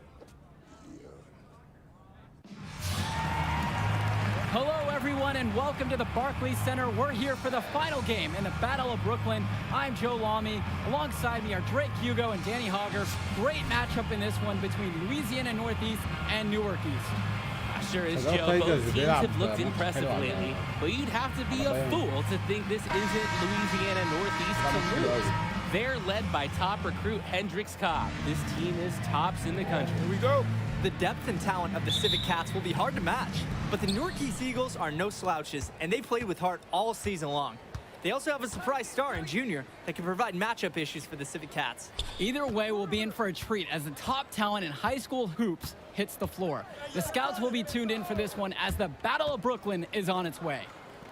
Hello, everyone, and welcome to the Barclays Center. We're here for the final game in the Battle of Brooklyn. I'm Joe Lamy. Alongside me are Drake Hugo and Danny Hogger. Great matchup in this one between Louisiana Northeast and Newark East. Sure is, Joe. Both teams have looked impressive lately, but you'd have to be a fool to think this isn't Louisiana Northeast to lose. They're led by top recruit Hendrix Cobb. This team is tops in the country. Here we go. The depth and talent of the Civic Cats will be hard to match, but the Newark East Eagles are no slouches, and they played with heart all season long. They also have a surprise star in Junior that can provide matchup issues for the Civic Cats. Either way, we'll be in for a treat as the top talent in high school hoops hits the floor. The scouts will be tuned in for this one as the Battle of Brooklyn is on its way.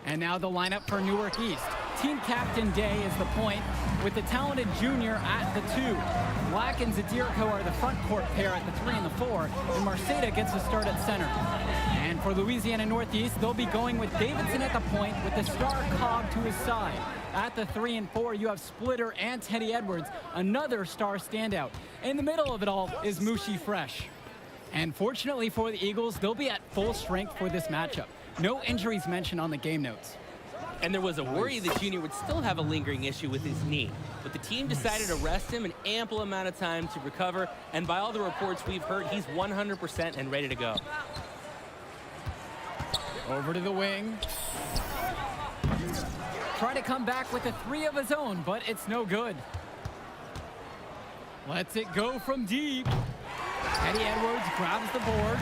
And now the lineup for Newark East. Team captain Day is the point, with the talented Junior at the 2. Black and Zadirko are the front court pair at the 3 and the 4, and Marceda gets a start at center. And for Louisiana Northeast, they'll be going with Davidson at the point with the star Cobb to his side. At the 3 and 4, you have Splitter and Teddy Edwards, another star standout. In the middle of it all is Mushi Fresh. And fortunately for the Eagles, they'll be at full strength for this matchup. No injuries mentioned on the game notes. And there was a worry that Junior would still have a lingering issue with his knee, but the team decided to rest him an ample amount of time to recover, and by all the reports we've heard, he's 100% and ready to go. Over to the wing. Try to come back with a 3 of his own, but it's no good. Lets it go from deep. Teddy Edwards grabs the board.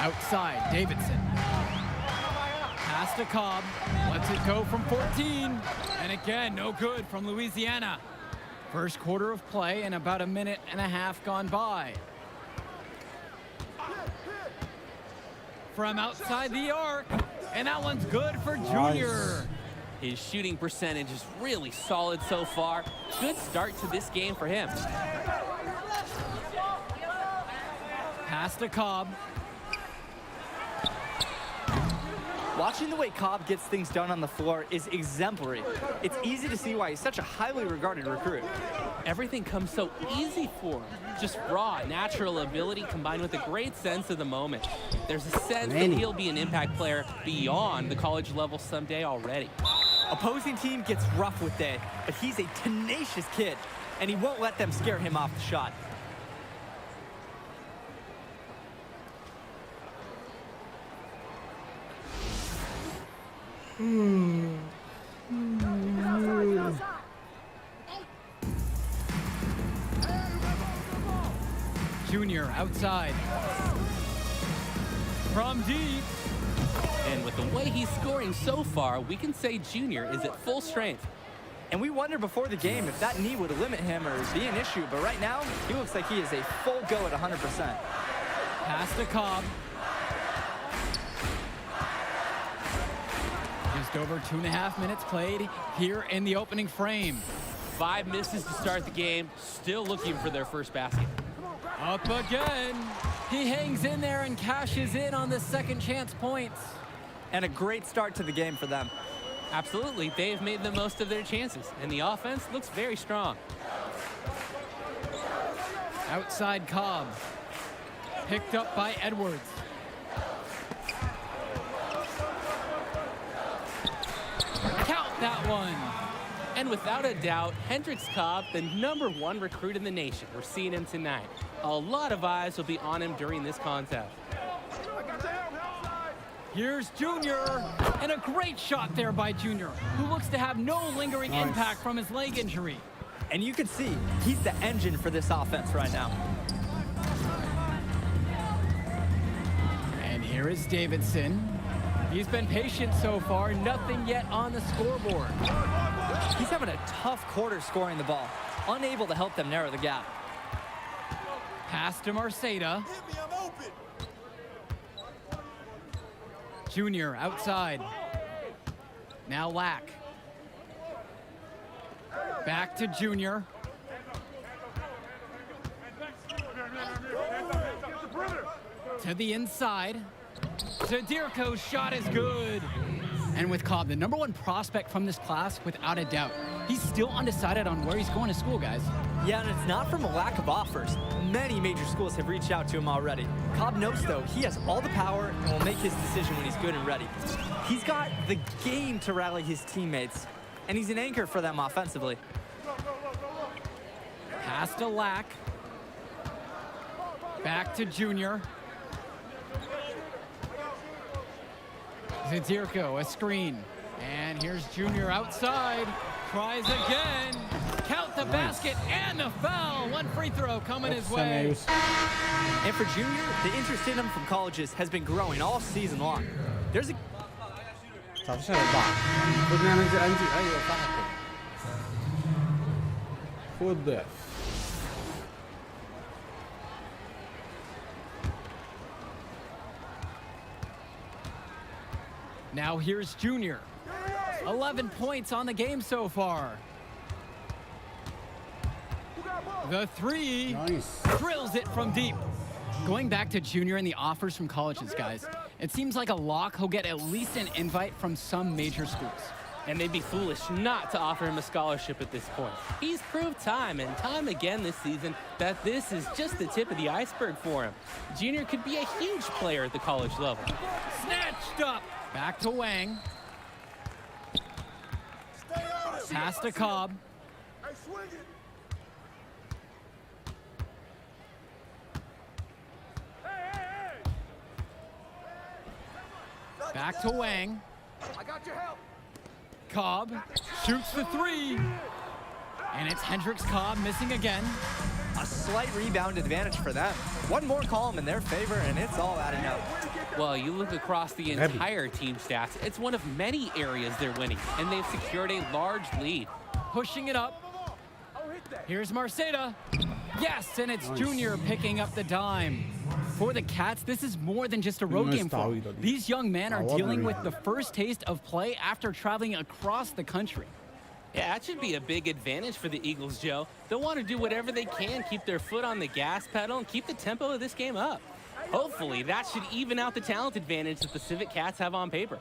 Outside, Davidson. Pass to Cobb. Lets it go from 14. And again, no good from Louisiana. First quarter of play and about a minute and a half gone by. From outside the arc. And that one's good for Junior. His shooting percentage is really solid so far. Good start to this game for him. Pass to Cobb. Watching the way Cobb gets things done on the floor is exemplary. It's easy to see why he's such a highly regarded recruit. Everything comes so easy for him. Just raw, natural ability combined with a great sense of the moment. There's a sense that he'll be an impact player beyond the college level someday already. Opposing team gets rough with Day, but he's a tenacious kid, and he won't let them scare him off the shot. Junior outside. From deep. And with the way he's scoring so far, we can say Junior is at full strength. And we wondered before the game if that knee would limit him or be an issue, but right now, he looks like he is a full go at 100%. Pass to Cobb. Just over 2.5 minutes played here in the opening frame. 5 misses to start the game, still looking for their first basket. Up again. He hangs in there and cashes in on the second chance points. And a great start to the game for them. Absolutely, they've made the most of their chances, and the offense looks very strong. Outside Cobb. Picked up by Edwards. Count that one. And without a doubt, Hendrix Cobb, the #1 recruit in the nation. We're seeing him tonight. A lot of eyes will be on him during this contest. Here's Junior, and a great shot there by Junior, who looks to have no lingering impact from his leg injury. And you can see he's the engine for this offense right now. And here is Davidson. He's been patient so far, nothing yet on the scoreboard. He's having a tough quarter scoring the ball, unable to help them narrow the gap. Pass to Marceda. Junior outside. Now Lack. Back to Junior. To the inside. Zadirko's shot is good. And with Cobb, the #1 prospect from this class, without a doubt. He's still undecided on where he's going to school, guys. Yeah, and it's not from a lack of offers. Many major schools have reached out to him already. Cobb knows, though, he has all the power and will make his decision when he's good and ready. He's got the game to rally his teammates, and he's an anchor for them offensively. Pass to Lack. Back to Junior. Zadirko, a screen. And here's Junior outside. Tries again. Count the basket and the foul. One free throw coming his way. And for Junior, the interest in him from colleges has been growing all season long. There's a 19 4 خد نعمل زي انزل. ايوه صح كده. خد ضعف. Now here's Junior. 11 points on the game so far. The three. Nice. Drills it from deep. Going back to Junior and the offers from colleges, guys. It seems like a lock he'll get at least an invite from some major schools. And they'd be foolish not to offer him a scholarship at this point. He's proved time and time again this season that this is just the tip of the iceberg for him. Junior could be a huge player at the college level. Snatched up. Back to Wang. Pass to Cobb. Back to Wang. I got your help. Cobb shoots the three. And it's Hendricks Cobb missing again. A slight rebound advantage for them. One more column in their favor, and it's all adding up. Well, you look across the entire team stats, it's one of many areas they're winning, and they've secured a large lead. Pushing it up. Here's Marceda. Yes, and it's Junior picking up the dime. For the Cats, this is more than just a road game for them. These young men are dealing with the first taste of play after traveling across the country. Yeah, that should be a big advantage for the Eagles, Joe. They'll want to do whatever they can, keep their foot on the gas pedal, and keep the tempo of this game up. Hopefully, that should even out the talent advantage that the Civic Cats have on paper.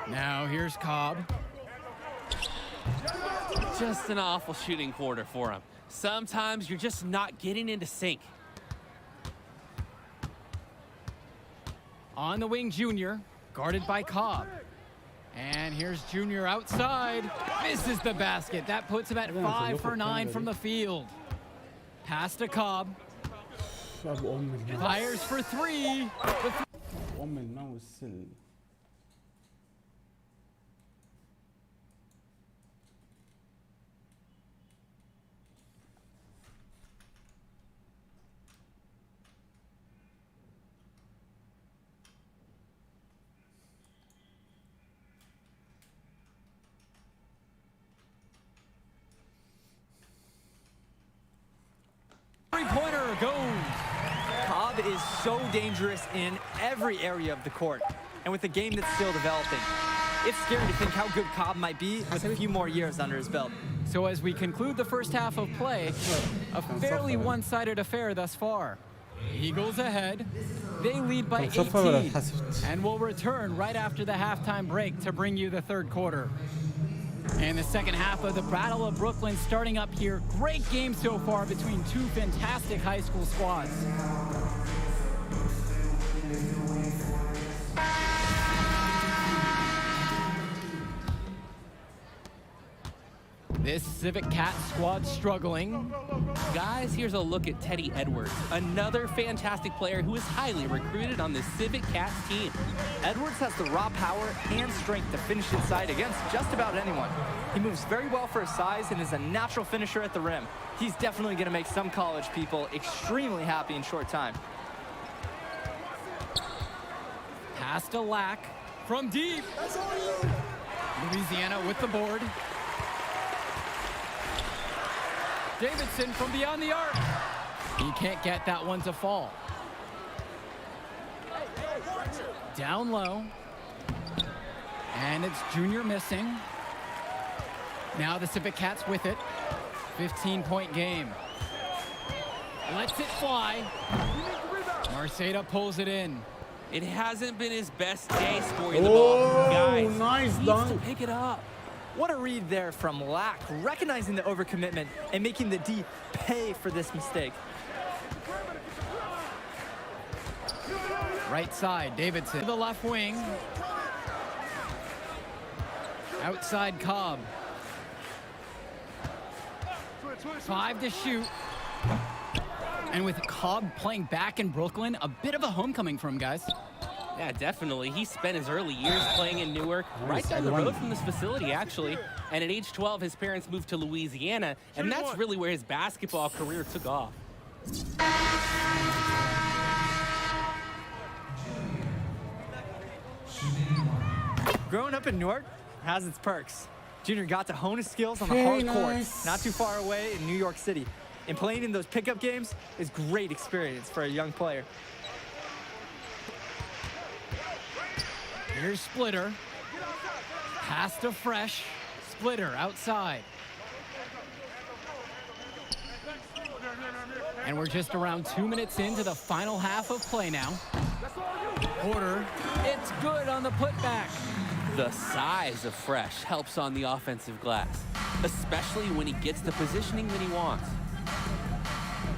Now here's Cobb. Just an awful shooting quarter for him. Sometimes you're just not getting into sync. On the wing, Junior, guarded by Cobb. And here's Junior outside. Misses the basket. That puts him at 5 for 9 from the field. Pass to Cobb. Fires for three. Three-pointer goes. Cobb is so dangerous in every area of the court. And with the game that's still developing, it's scary to think how good Cobb might be with a few more years under his belt. So as we conclude the first half of play, a fairly one-sided affair thus far. Eagles ahead. They lead by 18 and will return right after the halftime break to bring you the third quarter. And the second half of the Battle of Brooklyn starting up here. Great game so far between two fantastic high school squads. This Civic Cat squad struggling. Guys, here's a look at Teddy Edwards, another fantastic player who is highly recruited on the Civic Cats team. Edwards has the raw power and strength to finish inside against just about anyone. He moves very well for his size and is a natural finisher at the rim. He's definitely going to make some college people extremely happy in short time. Pass to Lack from deep. Louisiana with the board. Davidson from beyond the arc. He can't get that one to fall. Down low. And it's Junior missing. Now the Civic Cats with it. 15-point game. Lets it fly. Arceta pulls it in. It hasn't been his best day scoring the ball. Guys, nice needs dunk. to pick it up. What a read there from Lack, recognizing the overcommitment and making the D pay for this mistake. Right side, Davidson to the left wing. Outside Cobb. 5 to shoot. And with Cobb playing back in Brooklyn, a bit of a homecoming for him, guys. Yeah, definitely. He spent his early years playing in Newark, right down the road from this facility, actually. And at age 12, his parents moved to Louisiana, and that's really where his basketball career took off. Growing up in Newark has its perks. Junior got to hone his skills on the hard court, not too far away in New York City. And playing in those pickup games is great experience for a young player. Here's Splitter. Pass to Fresh. Splitter outside. And we're just around 2 minutes into the final half of play now. Porter, it's good on the putback. The size of Fresh helps on the offensive glass, especially when he gets the positioning that he wants.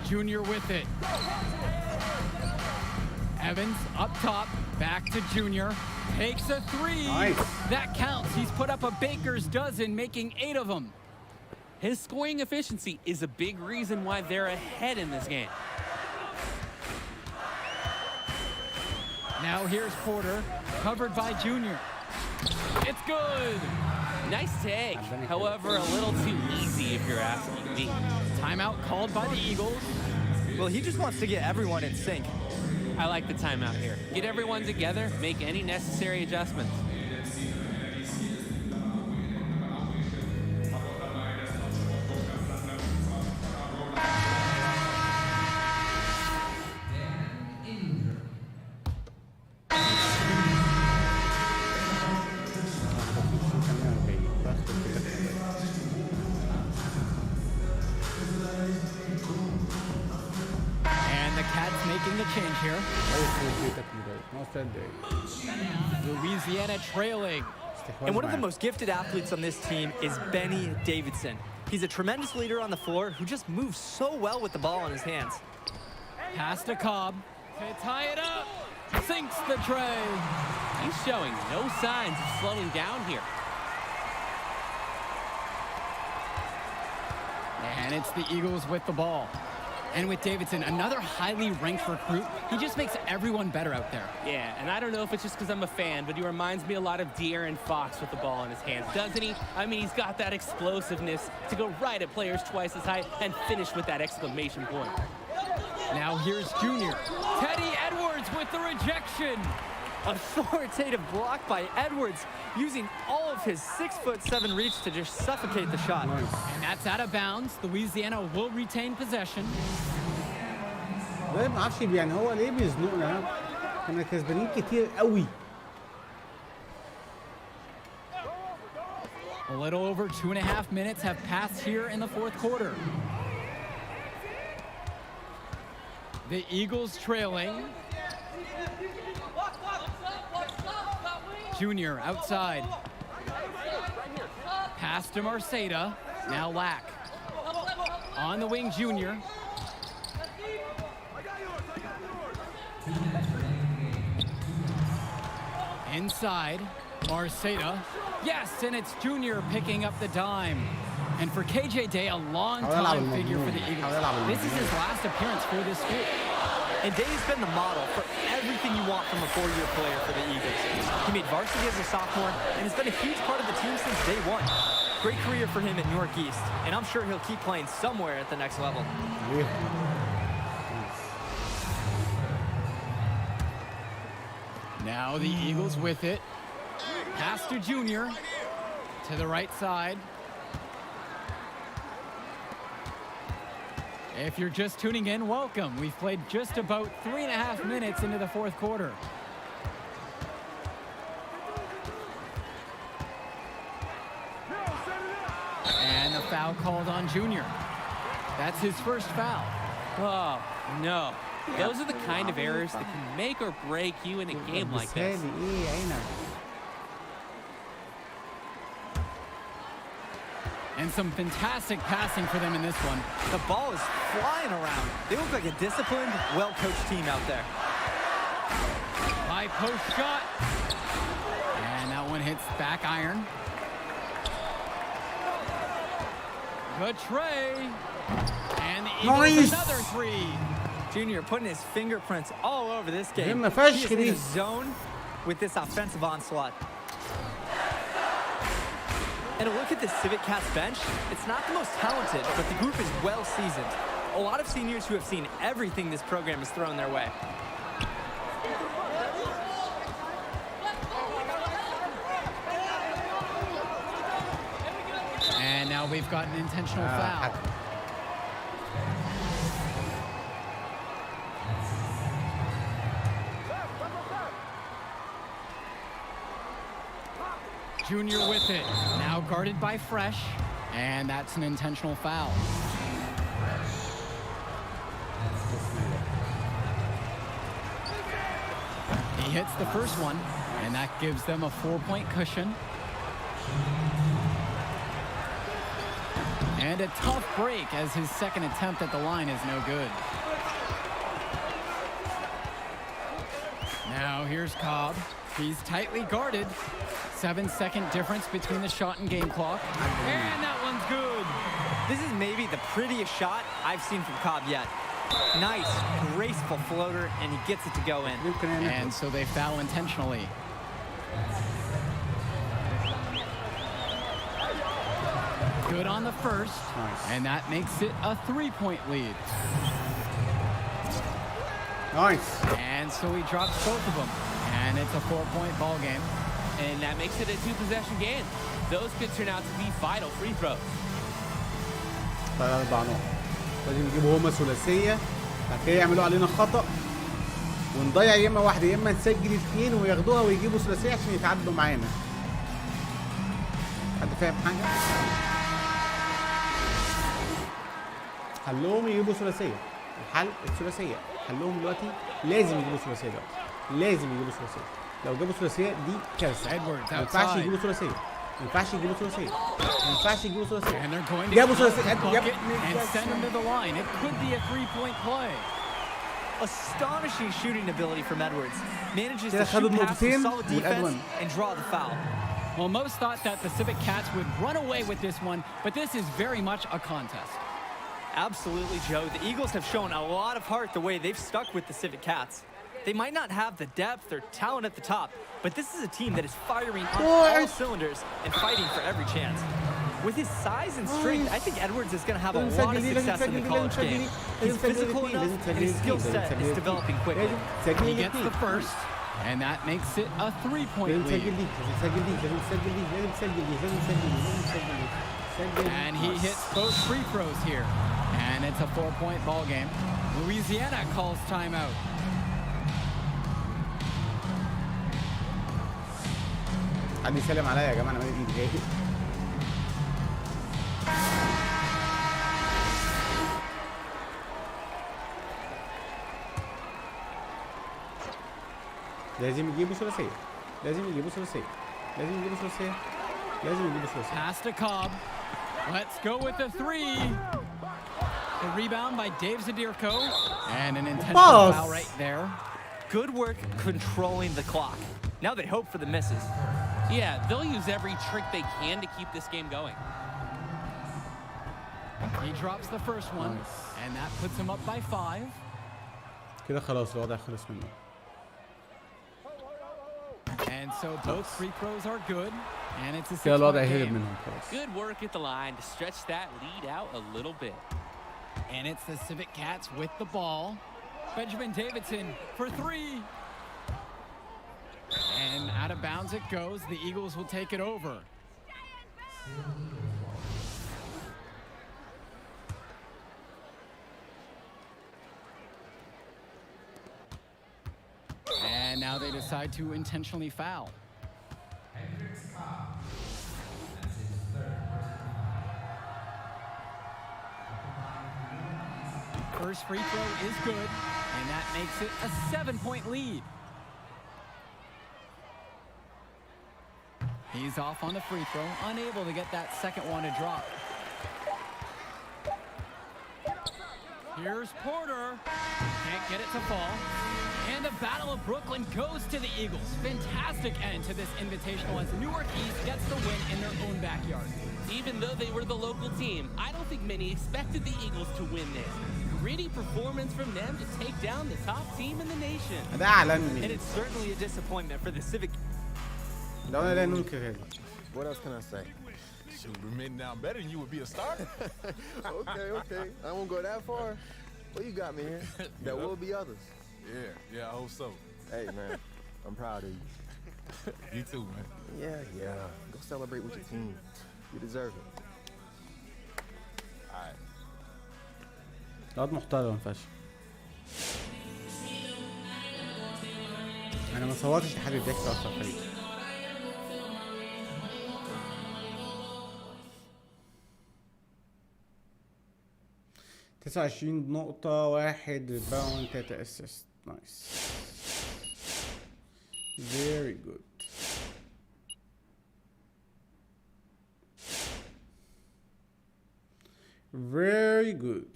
Junior with it. Evans up top, back to Junior. Takes a 3. Nice. That counts. He's put up a baker's dozen, making 8 of them. His scoring efficiency is a big reason why they're ahead in this game. Now here's Porter, covered by Junior. It's good. Nice take. However, a little too easy if you're asking me. Timeout called by the Eagles. Well, he just wants to get everyone in sync. I like the timeout here. Get everyone together, make any necessary adjustments. Making the change here. Louisiana trailing. And one of the most gifted athletes on this team is Benny Davidson. He's a tremendous leader on the floor who just moves so well with the ball in his hands. Pass to Cobb to tie it up. Sinks the tray. He's showing no signs of slowing down here. And it's the Eagles with the ball. And with Davidson, another highly ranked recruit, he just makes everyone better out there. Yeah, and I don't know if it's just because I'm a fan, but he reminds me a lot of De'Aaron Fox with the ball in his hands, doesn't he? I mean, he's got that explosiveness to go right at players twice as high and finish with that exclamation point. Now here's Junior. Teddy Edwards with the rejection. Authoritative block by Edwards, using all of his 6'7" reach to just suffocate the shot. Nice. And that's out of bounds. Louisiana will retain possession. ما اعرفش يعني هو ليه بيزنقنا؟ كنا كسبانين كتير قوي. A little over 2.5 minutes have passed here in the fourth quarter. The Eagles trailing. Junior outside. Pass to Marceta. Now Lack. On the wing, Junior. Inside. Marceta. Yes, and it's Junior picking up the dime. And for KJ Day, a long-time figure for the Eagles. This is his last appearance for this school. And Day's been the model for everything you want from a four-year player for the Eagles. He made varsity as a sophomore and has been a huge part of the team since day one. Great career for him at Newark East, and I'm sure he'll keep playing somewhere at the next level. Now the Eagles with it. Pass to Junior. To the right side. If you're just tuning in, welcome. We've played just about 3.5 minutes into the fourth quarter. And the foul called on Junior. That's his first foul. Oh, no. Those are the kind of errors that can make or break you in a game like this. And some fantastic passing for them in this one. The ball is flying around. They look like a disciplined, well-coached team out there. High post shot. And that one hits back iron. Good tray. And the Eagles another three. Junior putting his fingerprints all over this game. هنا He فشخ is in دي. his zone with this offensive onslaught. And a look at the Civic Cats bench. It's not the most talented, but the group is well seasoned. A lot of seniors who have seen everything this program has thrown their way. And now we've got an intentional foul. Junior with it. Now guarded by Fresh. And that's an intentional foul. He hits the first one, and that gives them a 4-point cushion. And a tough break as his second attempt at the line is no good. Now here's Cobb. He's tightly guarded. 7-second difference between the shot and game clock. And that one's good. This is maybe the prettiest shot I've seen from Cobb yet. Nice, graceful floater, and he gets it to go in. And so they foul intentionally. Good on the first. And that makes it a 3-point lead. Nice. And so he drops both of them. And it's a 4-point ball game. And that makes it a 2-possession game. Those could turn out to be vital free throws. 4 نقط. لازم يجيبوا هما ثلاثية بعد كده يعملوا علينا خطأ ونضيع يا اما واحدة يا اما نسجل 2 وياخدوها ويجيبوا ثلاثية عشان يتعادلوا معانا. حد فاهم حاجة؟ حلهم يجيبوا ثلاثية. الحل الثلاثية. حلهم دلوقتي لازم يجيبوا ثلاثية دلوقتي. لازم يجيبوا ثلاثية. لو جابوا ثلاثية دي كارثة. ما ينفعش يجيبوا ثلاثية. ما ينفعش يجيبوا ثلاثية. ما ينفعش يجيبوا ثلاثية. And they're going to جابوا ثلاثية. and send him to the line. It could be a 3-point play. Astonishing shooting ability from Edwards. Manages to كده خدوا shoot past the النقطتين solid defense والأدوان. and draw the foul. Well, most thought that the Civic Cats would run away with this one, but this is very much a contest. Absolutely, Joe. The Eagles have shown a lot of heart the way they've stuck with the Civic Cats. They might not have the depth or talent at the top, but this is a team that is firing on all cylinders and fighting for every chance. With his size and strength, I think Edwards is going to have a lot of success in the college game. He's physical enough, and his skill set is developing quickly. He gets the first, and that makes it a 3-point lead. And he hits both free throws here. And it's a 4-point ball game. Louisiana calls timeout. حد يسلم عليا يا جماعه انا مالي ايدي جاي. لازم يجيبوا ثلاثيه. لازم يجيبوا ثلاثيه. لازم يجيبوا ثلاثيه. لازم يجيبوا ثلاثيه. Pass to Cobb. Let's go with the 3. The rebound by Dave Zadirko. And an intentional foul right there. Good work controlling the clock. Now they hope for the misses. Yeah, they'll use every trick they can to keep this game going. He drops the first one, and that puts him up by 5. كده خلاص الوضع خلص منه. And so both free throws are good, and it's a 6-point كده الوضع هرب game. منهم خلاص. Good work at the line to stretch that lead out a little bit. And it's the Civic Cats with the ball. Benjamin Davidson for 3. And out of bounds it goes. The Eagles will take it over. And now they decide to intentionally foul. First free throw is good. And that makes it a 7-point lead. He's off on the free throw, unable to get that second one to drop. Here's Porter. Can't get it to fall. And the Battle of Brooklyn goes to the Eagles. Fantastic end to this invitational as Newark East gets the win in their own backyard. Even though they were the local team, I don't think many expected the Eagles to win this. Gritty performance from them to take down the top team in the nation. And it's certainly a disappointment for the Civic. What else can I say? Shoot, remaining down better than you would be a starter. Okay. I won't go that far. Well, you got me here. There will be others. Yeah, I hope so. Hey, man, I'm proud of you. You too, man. Yeah. Go celebrate with your team. You deserve it. All right. واد محترم فشخ. انا ما صورتش تحدي الضحك اصلا فريق. تسعة وعشرين نقطة، 1 ريباوند، 3 اسيست. نايس. Very good. Very good.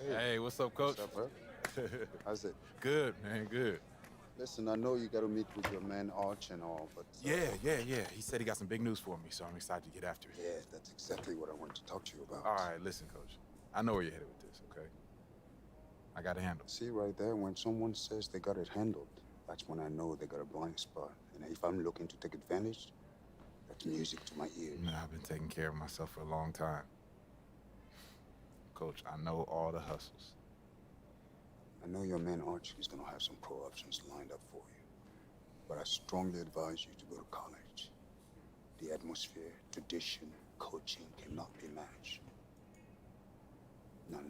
Hey, what's up, Coach? What's up, bro? How's it? Good, man, good. Listen, I know you got to meet with your man Arch and all, but... Yeah. He said he got some big news for me, so I'm excited to get after it. Yeah, that's exactly what I wanted to talk to you about. All right, listen, Coach. I know where you're headed with this, okay? I got it handled. See right there, when someone says they got it handled, that's when I know they got a blind spot. And if I'm looking to take advantage, that's music to my ears. Nah, I've been taking care of myself for a long time. Coach, I know all the hustles. I know your man Arch is going to have some pro options lined up for you. But I strongly advise you to go to college. The atmosphere, tradition, coaching cannot be matched.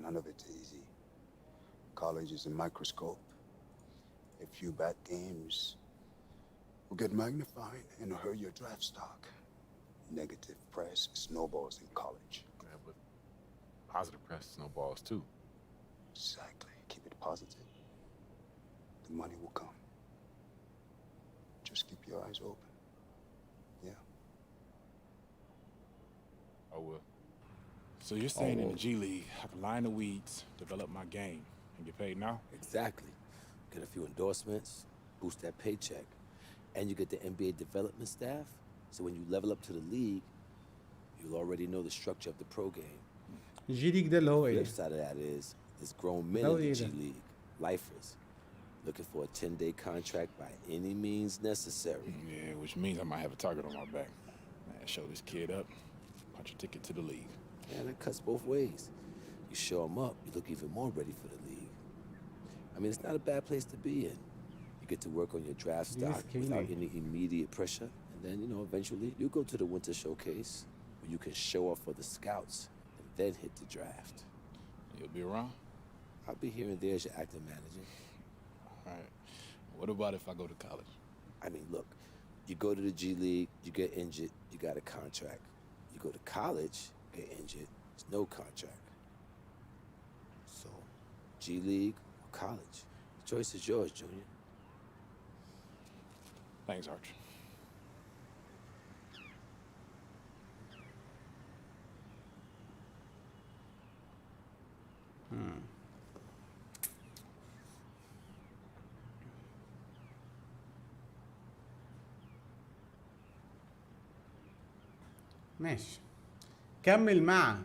None of it's easy. College is a microscope. A few bad games will get magnified and hurt your draft stock. Negative press snowballs in college. Yeah, but positive press snowballs too. Exactly. Keep it positive. The money will come. Just keep your eyes open. Yeah. I will. So you're saying in the G League, I can line the weeds, develop my game, and get paid now? Exactly. Get a few endorsements, boost that paycheck, and you get the NBA development staff. So when you level up to the league, you'll already know the structure of the pro game. G League ده اللي هو ايه؟ The flip side of that is there's grown men in the G League, lifers, looking for a 10-day contract by any means necessary. Yeah, which means I might have a target on my back. Man, show this kid up, punch a ticket to the league. And it cuts both ways. You show them up, you look even more ready for the league. I mean, it's not a bad place to be in. You get to work on your draft stock without any immediate pressure. And then, you know, eventually you go to the winter showcase where you can show off for the scouts and then hit the draft. You'll be around? I'll be here and there as your acting manager. All right. What about if I go to college? I mean, look, you go to the G League, you get injured, you got a contract. You go to college, get injured, there's no contract. So, G League or college, the choice is yours, Junior. Thanks, Arch. ماشي. كمل مع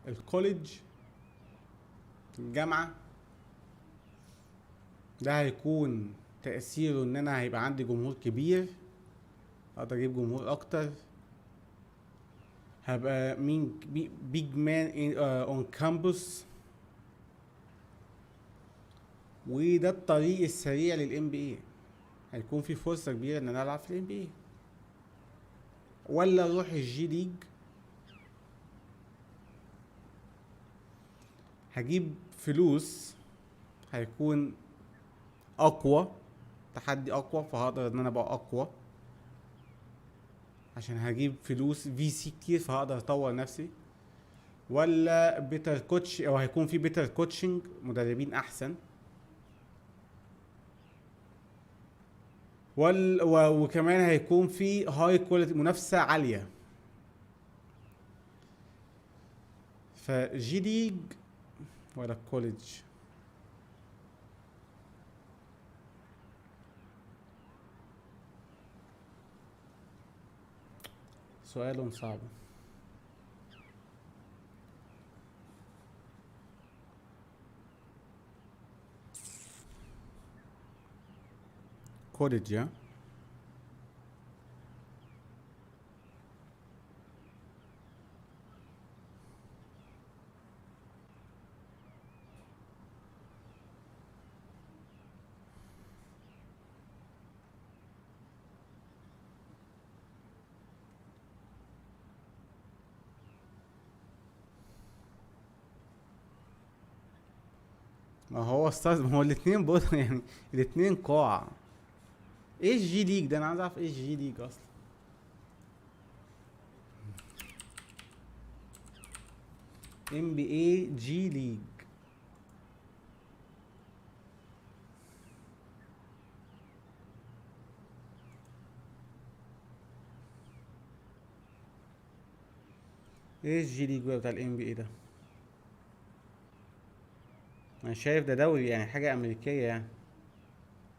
الكوليدج، الجامعة. ده هيكون تأثيره ان انا هيبقى عندي جمهور كبير، اقدر اجيب جمهور اكتر، هبقى مين بيج مان اون كامبوس، وده الطريق السريع للام بي اي. هيكون في فرصة كبيرة ان انا العب في الام بي اي، ولا اروح الجي ليج هجيب فلوس، هيكون اقوى تحدي اقوى، فهقدر ان انا ابقى اقوى عشان هجيب فلوس في سي كتير، فهقدر اطور نفسي. ولا بيتر كوتش، او هيكون في بيتر كوتشنج، مدربين احسن. وكمان هيكون في هاي كواليتي، منافسة عالية. فجي ليج ولا كوليدج؟ سؤال صعب. كوليدج ها؟ ما هو استاذ، ما هو الاتنين يعني الاتنين قاع. ايه الجي ليج ده؟ انا عايز اعرف ايه الجي ليج اصلا. NBA جي ليج. ايه الجي ليج بقى بتاع NBA ده؟ انا شايف ده دوري يعني، حاجة امريكية يعني،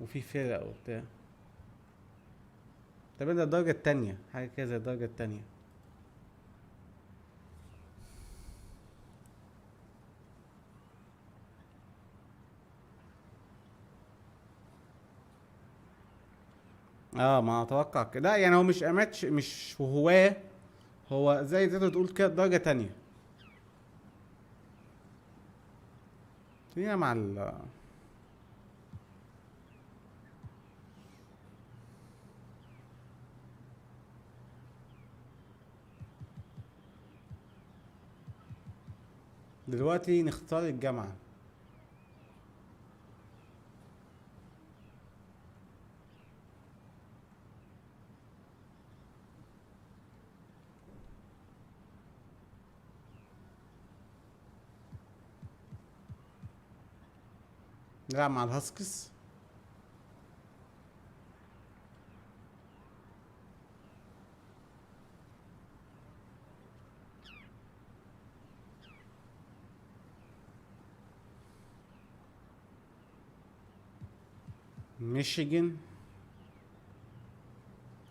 وفي فرق وبتاع. طب ده الدرجة التانية، حاجة كده زي الدرجة التانية. اه ما اتوقع كده. لا يعني هو مش اماتش، مش هواه، هو زي تقول كده درجة تانية. هي مع دلوقتي نختار الجامعة. نلعب مع الهاسكس. ميشيغان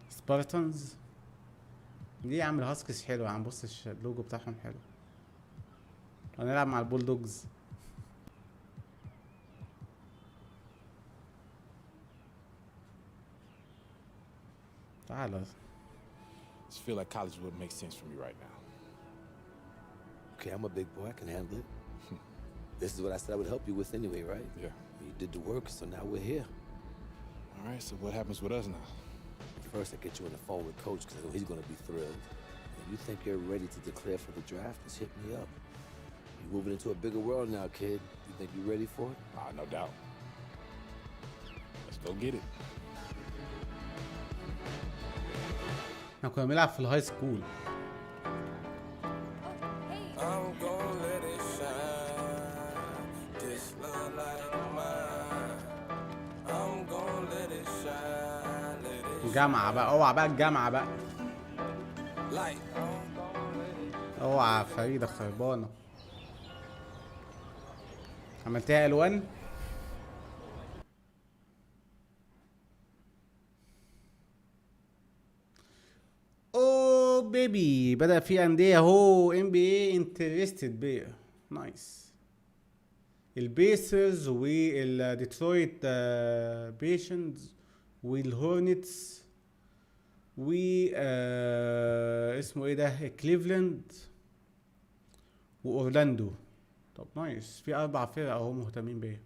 سبارتانز. ليه يا عم؟ الهاسكس حلو يا عم، بص اللوجو بتاعهم حلو. هنلعب مع البولدوجز. تعالى. I just feel like college would make sense for me right now. Okay, I'm a big boy. I can handle it. This is what I said I would help you with anyway, right? Yeah. You did the work, so now we're here. All right, so what happens with us now? First, I get you on the phone with Coach because I know he's going to be thrilled. If you think you're ready to declare for the draft, just hit me up. You're moving into a bigger world now, kid. You think you're ready for it? No doubt. Let's go get it. احنا كنا بنلعب في الهاي سكول. جامعة بقى، اوعى بقى الجامعة بقى، اوعى فريدة خربانة. عملتها الوان. اوه بيبي، بدأ في أندية اهو NBA انترستد بيها. نايس. البيسرز والديترويت بيشنز والهورنتس و اسمه ايه ده، كليفلاند واورلاندو. طب نايس، في 4 فرق اهو مهتمين بيها،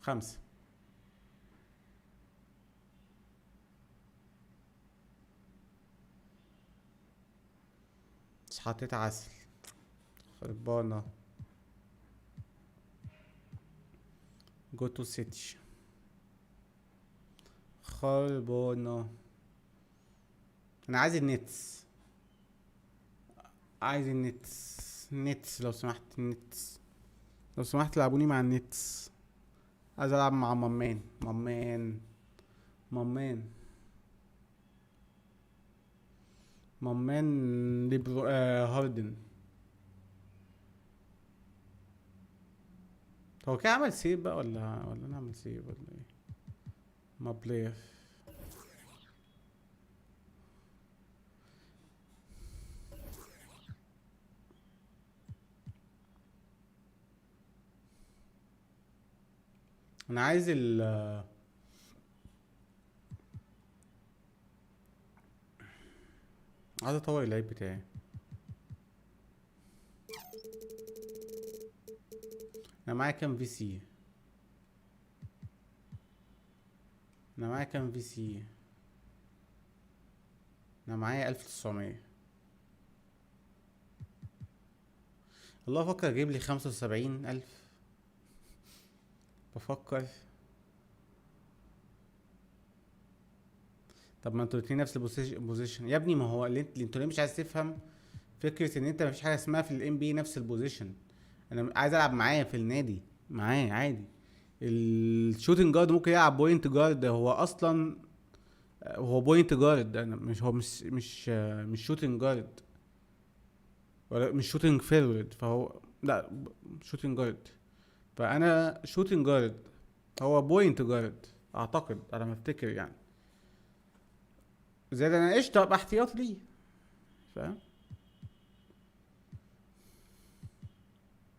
5. بس حطيت عسل خربانة. جو تو سيتي. خربانة. انا عايز النتس، عايز النتس لو سمحت، النتس لو سمحت لعبوني مع النتس. عايز العب مع مامان ليبرو هاردن. هو كده عمل سيف بقى ولا انا عمل سيف ولا ايه؟ ما بلاير. انا عايز عايز اطور اللعيب بتاعي. انا معايا كام في سي؟ انا معايا 1900. والله افكر اجيب لي 75,000. بفكر. طب ما انتوا الاتنين نفس البوزيشن يا ابني. ما هو اللي انتوا ليه مش عايز تفهم فكرة ان انت مفيش حاجة اسمها في الام بي نفس البوزيشن. انا عايز العب معاه في النادي معاه عادي. الشوتنج جارد ممكن يلعب بوينت جارد. هو اصلا هو بوينت جارد. انا مش شوتنج جارد ولا مش شوتنج فيرورد. فهو لا شوتنج جارد. فانا شوتنج جارد هو بوينت جارد اعتقد على ما افتكر يعني. زائد انا قشطه ابقى احتياط ليه. فاهم؟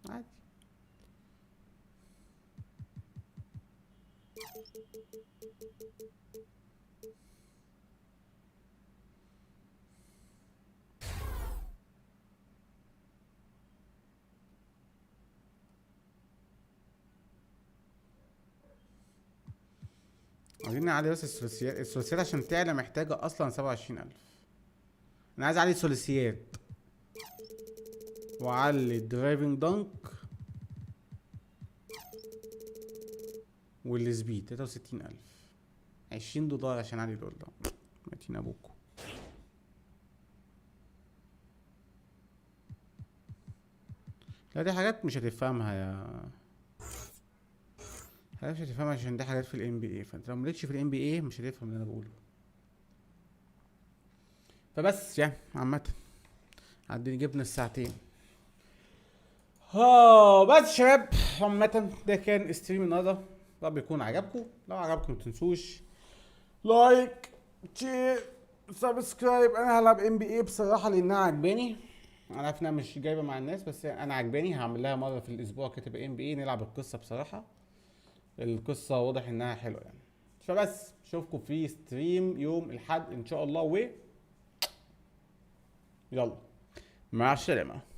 عادي. عايزين نعلي بس الثلاثيات عشان تعلى محتاجة اصلا 27,000. انا عايز اعلي الثلاثيات واعلي الدرايفنج دانك والسبيد 63,000. $20 عشان اعلي دول. ده ماتين ابوكو. لا دي حاجات مش هتفهمها يا حاجات مش هتفهمها عشان دي حاجات في الام بي اي. فانت لو مالكش في الام بي اي مش هتفهم اللي انا بقوله. فبس يعني عامة عدينا جبنا الساعتين. بس شباب عامة ده كان استريم النهارده. رب يكون عجبكم. لو عجبكم متنسوش لايك شير سبسكرايب. انا هلعب ام بي اي بصراحة لانها عجباني. انا عارف انها مش جايبة مع الناس بس انا عجباني. هعمل لها مرة في الاسبوع كده تبقى ام بي اي نلعب القصة. بصراحة القصة واضح انها حلوة يعني. فبس اشوفكم في ستريم يوم الاحد ان شاء الله. يلا مع السلامة.